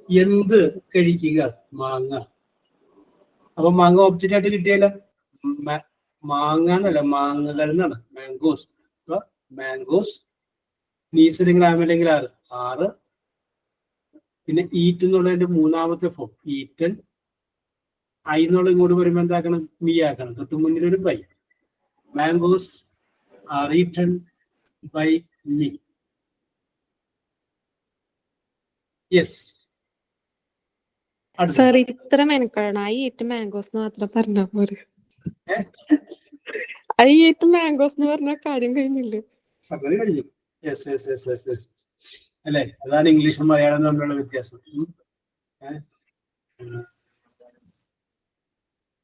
എന്ത് കഴിക്കുക? മാങ്ങ. അപ്പൊ മാങ്ങ ഓബ്ജക്റ്റ് ആയിട്ട് കിട്ടിയല്ല, മാങ്ങ എന്നല്ല, മാങ്ങകൾ എന്നാണ്. മാംഗോസ്. മാംഗോസ് നീസ് അല്ലെങ്കിൽ ആമല്ലെങ്കിൽ ആറ്, ആറ്. പിന്നെ ഈറ്റ് എന്നുള്ളതിന്റെ മൂന്നാമത്തെ ഫോം ഈറ്റൻ. ഐ എന്നുള്ള ഇങ്ങോട്ട് വരുമ്പോ എന്താക്കണം? മീ ആക്കണം. തൊട്ട് മുന്നിലൊരു by. Mangoes are eaten by me. Yes. Sir ഇത്ര മെനക്കാണ്. ഐ ഈറ്റ് മാംഗോസ് മാത്രം പറഞ്ഞാ പോരെ? ഐ ഈറ്റ് മാംഗോസ് എന്ന് പറഞ്ഞ കാര്യം കഴിഞ്ഞില്ലേ? സംഗതി കഴിഞ്ഞു. Yes yes yes yes yes അല്ലേ? അതാണ് ഇംഗ്ലീഷും മലയാളം തമ്മിലുള്ള വ്യത്യാസം.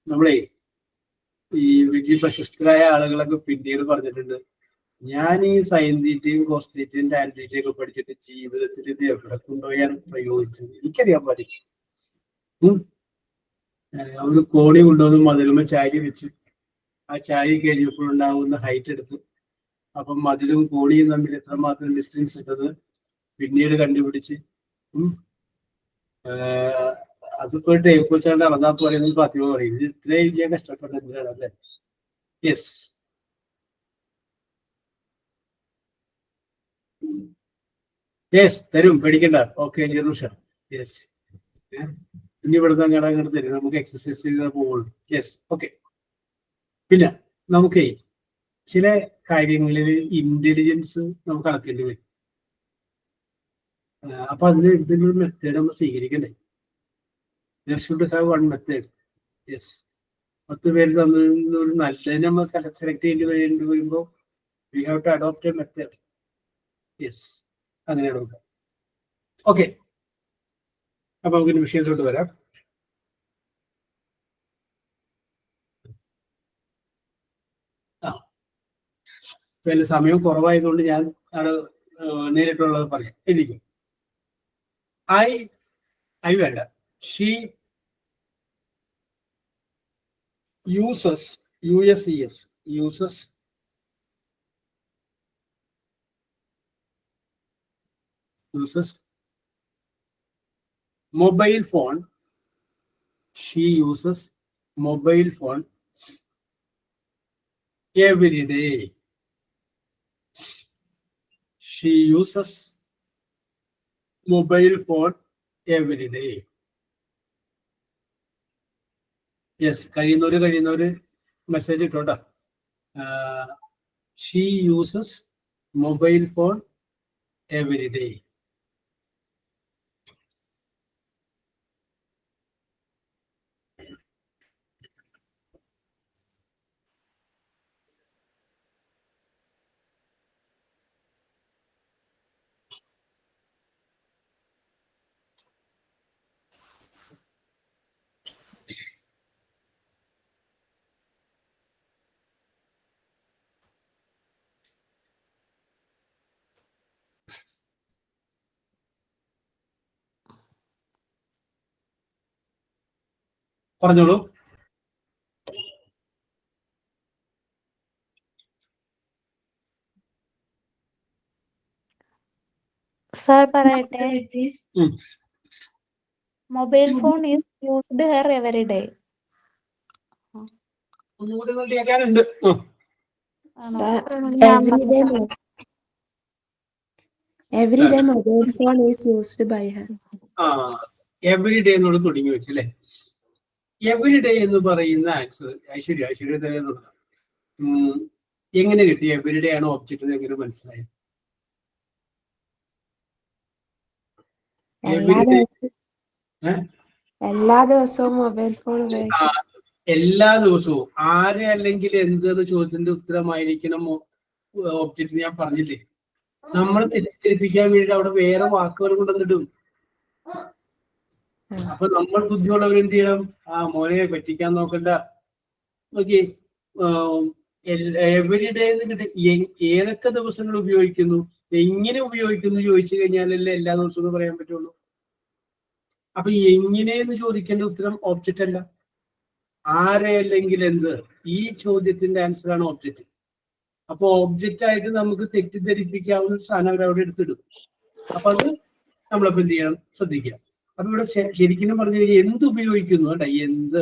നമ്മളെ ഈ വിജി പ്രശസ്തരായ ആളുകളൊക്കെ പിന്നീട് പറഞ്ഞിട്ടുണ്ട്, ഞാൻ ഈ സൈൻ തീറ്റയും കോസ് തീറ്റയും ടാൻ തീറ്റയും ഒക്കെ പഠിച്ചിട്ട് ജീവിതത്തിൽ ഇത് എവിടെ കൊണ്ടുപോയാണ് പ്രയോഗിച്ചത് എനിക്കറിയാൻ പാടില്ല. ഒരു കോണി കൊണ്ടുവന്ന് മതിലുമ ചാരി വെച്ച് ആ ചാരി കഴിഞ്ഞപ്പോഴുണ്ടാവുന്ന ഹൈറ്റ് എടുത്ത് അപ്പം മതിലും കോണിയും തമ്മിൽ എത്രമാത്രം ഡിസ്റ്റൻസ് ഇട്ടത് പിന്നീട് കണ്ടുപിടിച്ച് അത് പോയിട്ട് ഏൽപ്പിച്ചാണ്ട് അളന്നാ പോലെ ഫാത്തിമ പറയും. ഇത് ഇത്രയും ചെയ്യാൻ കഷ്ടപ്പെട്ട എന്തിനാണ് അല്ലേ? യെസ്. യെസ് തരും, പേടിക്കണ്ട. ഓക്കെ ജെറൂഷ. യെസ്. ഇനി ഇവിടുന്ന് അങ്ങോട്ട് തരും, നമുക്ക് എക്സസൈസ് ചെയ്താൽ പോവുള്ളൂ. യെസ്. ഓക്കെ. പിന്നെ നമുക്ക് ചില കാര്യങ്ങളിൽ ഇന്റലിജൻസ് നമുക്ക് അളക്കേണ്ടി വരും. അപ്പൊ അതിന് എന്തെങ്കിലും മെത്തേഡ് നമ്മൾ സ്വീകരിക്കണ്ടേ? There should have one method. Yes. 10 പേര് തന്നതിൽ ഒരു നല്ലതിനെ നമ്മൾ സെലക്ട് ചെയ്യേണ്ടി വരുമ്പോൾ we have to adopt a method. Yes. അങ്ങനെയാണ് നോക്കാം. ഓക്കെ, അപ്പൊ നമുക്ക് വിഷയത്തിലോട്ട് വരാം. അതിൽ സമയം കുറവായതുകൊണ്ട് ഞാൻ അത് നേരിട്ടുള്ളത് പറയാം. എഴുതിക്കും. ഐ വേണ്ട. She uses mobile phone. She uses mobile phone every day. She uses mobile phone every day. Yes, കഴിയുന്നവര് മെസ്സേജ് ഇട്ടോട്ടാ. She uses mobile phone every day. പറഞ്ഞോളൂ. സർ പറയട്ടെ. Mobile phone is used her every day. ഒന്നുകൂടി കേൾക്കാനുണ്ട്. Every day mobile phone is used by her. Every day എന്നോട് തുടങ്ങി വെച്ചല്ലേ. Every day എന്ന് പറയുന്ന ആൻസർ ഐശ്വര്യ തന്നെ തുടങ്ങാം. എങ്ങനെ കിട്ടി? എവറി ഡേ ആണ് ഒബ്ജക്റ്റ്, എങ്ങനെ മനസ്സിലായി? എല്ലാ ദിവസവും മൊബൈൽ ഫോൺ ഉപയോഗിക്കും. എല്ലാ ദിവസവും. ആരെ അല്ലെങ്കിൽ എന്തെന്ന് ചോദ്യത്തിന്റെ ഉത്തരമായിരിക്കണം ഒബ്ജക്റ്റ്. ഞാൻ പറഞ്ഞില്ലേ, നമ്മൾ തെറ്റിദ്ധരിപ്പിക്കാൻ വേണ്ടി അവിടെ വേറെ വാക്കുകൾ കൊണ്ടുവന്നിടും. അപ്പൊ നമ്മൾ ബുദ്ധിയുള്ളവർ എന്ത് ചെയ്യണം? മോനെ പറ്റിക്കാൻ നോക്കണ്ട. ഓക്കെ, എവരി ഡേ എന്ന് കിട്ടി. ഏതൊക്കെ ദിവസങ്ങൾ ഉപയോഗിക്കുന്നു, എങ്ങനെ ഉപയോഗിക്കുന്നു ചോദിച്ചു കഴിഞ്ഞാലല്ലേ എല്ലാ ദിവസവും പറയാൻ പറ്റുള്ളൂ. അപ്പൊ എങ്ങനെയെന്ന് ചോദിക്കേണ്ട ഉത്തരം ഓബ്ജക്റ്റ് അല്ല. ആരെ അല്ലെങ്കിൽ എന്ത്, ഈ ചോദ്യത്തിന്റെ ആൻസർ ആണ് ഓബ്ജക്റ്റ്. അപ്പൊ ഓബ്ജക്റ്റ് ആയിട്ട് നമുക്ക് തെറ്റിദ്ധരിപ്പിക്കാവുന്ന സാധനം അവരവിടെ എടുത്തിടും. അപ്പൊ അത് നമ്മളപ്പോ എന്ത് ചെയ്യണം? ശ്രദ്ധിക്കുക. അപ്പൊ ഇവിടെ ശരിക്കും പറഞ്ഞു കഴിഞ്ഞാൽ എന്ത് ഉപയോഗിക്കുന്നു കേട്ടോ? എന്ത്?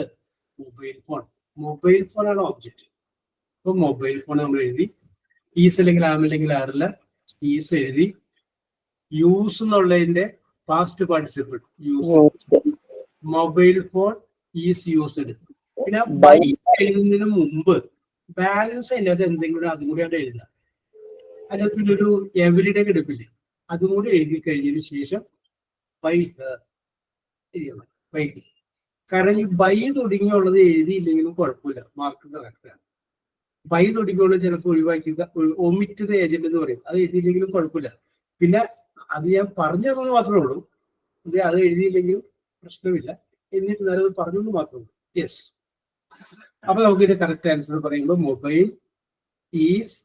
മൊബൈൽ ഫോൺ ആണ് ഓബ്ജക്റ്റ്. അപ്പൊ മൊബൈൽ ഫോൺ നമ്മൾ എഴുതി. ഈസ് അല്ലെങ്കിൽ ആം അല്ലെങ്കിൽ ആറില്ല, ഈസ് എഴുതി. യൂസ് എന്നുള്ളതിന്റെ past participle use. Mobile phone is used. പിന്നെ ബൈ എഴുതുന്നതിന് മുമ്പ് ബാലൻസ് ഇല്ലാതെ എന്തെങ്കിലും അതും കൂടി അവിടെ എഴുതുക. അതിനകത്ത് പിന്നെ ഒരു എവരിഡേ കിടപ്പില്ലേ, അതും കൂടി എഴുതി കഴിഞ്ഞതിന് ശേഷം ബൈ ബൈ. കാരണം ഈ ബൈ തുടങ്ങിയുള്ളത് എഴുതിയില്ലെങ്കിലും കുഴപ്പമില്ല, മാർക്ക് കറക്റ്റാണ്. ബൈ തുടങ്ങിയുള്ളത് ചിലപ്പോൾ ഒഴിവാക്കുക, ഒമിറ്റ് ദ ഏജന്റ് എന്ന് പറയും. അത് എഴുതിയില്ലെങ്കിലും കുഴപ്പമില്ല. പിന്നെ അത് ഞാൻ പറഞ്ഞു തന്നത് മാത്രമേ ഉള്ളൂ. അത് എഴുതിയില്ലെങ്കിലും പ്രശ്നമില്ല. എന്നിട്ട് നല്ലത് പറഞ്ഞെന്ന് മാത്രമേ ഉള്ളൂ. യെസ്. അപ്പൊ നമുക്ക് ഇതിന്റെ കറക്റ്റ് ആൻസർ പറയുമ്പോൾ mobile is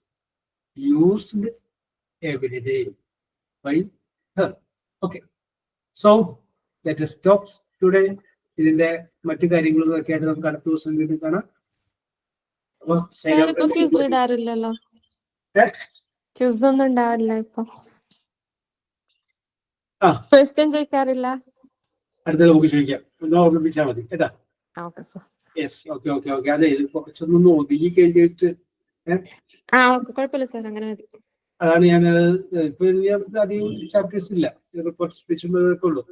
used every day by her. Okay, so let us stop today. ഇതിന്റെ മറ്റു കാര്യങ്ങളൊക്കെ ആയിട്ട് നമുക്ക് അടുത്ത ദിവസം വീണ്ടും കാണാം. ക്വിസ് ഇടാറില്ലല്ലോ. ക്യൂസ് ഒന്നും ഉണ്ടാവില്ല ഇപ്പൊ. ആ ക്വസ്റ്റ്യൻ ചോദിക്കാറില്ല. അടുത്ത നമുക്ക് ചോദിക്കാം, ഒന്ന് ഓർമ്മിപ്പിച്ചാൽ മതി കേട്ടാ. Okay sir. Yes, okay okay okay. അതെ, കുറച്ചൊന്നും ഒതുങ്ങി കഴിഞ്ഞിട്ട് കുഴപ്പമില്ല സർ, അങ്ങനെ മതി. അതാണ് ഞാൻ ഇപ്പൊ അധികം ചാപ്റ്റേഴ്സ് ഇല്ല, കുറച്ച് സ്പെഷ്യലൊക്കെ ഉള്ളൂ.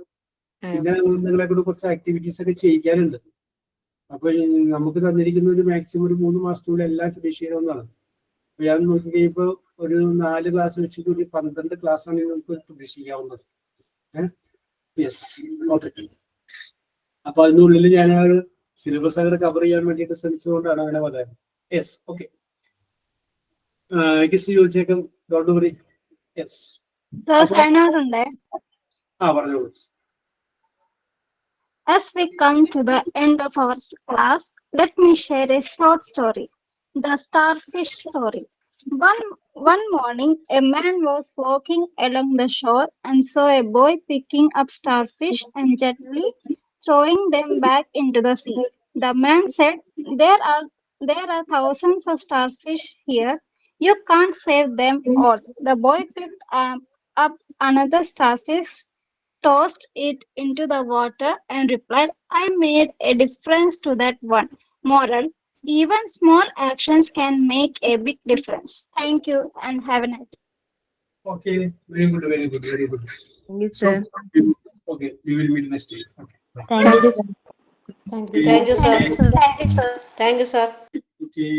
പിന്നെ നിങ്ങളെ കൂടെ കുറച്ച് ആക്ടിവിറ്റീസ് ഒക്കെ ചെയ്യിക്കാനുണ്ട്. അപ്പൊ നമുക്ക് തന്നിരിക്കുന്ന ഒരു മാക്സിമം ഒരു 3 മാസത്തിനുള്ളിൽ എല്ലാം ഫിനിഷ് ചെയ്യണമെന്നാണ്. അപ്പൊ ഞാൻ നോക്കി കഴിയുമ്പോ ഒരു 4 ക്ലാസ് വെച്ചിട്ട് ഒരു 12 ക്ലാസ് ആണ് നമുക്ക് പ്രതീക്ഷിക്കാവുന്നത്. Yes, okay. അപ്പൊ അതിനുള്ളിൽ ഞാൻ സിലബസ് അങ്ങനെ കവർ ചെയ്യാൻ വേണ്ടിയിട്ട് ശ്രമിച്ചതുകൊണ്ടാണ് അങ്ങനെ പറയുന്നത്. Yes, okay. ചോദിച്ചേക്കാം, ഡോണ്ട് വറി. യെസ്, പറഞ്ഞോളൂ. As we come to the end of our class, let me share a short story. The starfish story. One morning, a man was walking along the shore and saw a boy picking up starfish and gently throwing them back into the sea. The man said, there are thousands of starfish here. You can't save them all. The boy picked up another starfish, tossed it into the water, and replied, I made a difference to that one. Moral: even small actions can make a big difference. Thank you and have a nice day. Okay, very good, very good, very good. Thank you, sir. Okay, we will meet next week. Okay. Thank you, sir. Thank you, sir. Thank you, sir. Thank you, sir. Okay.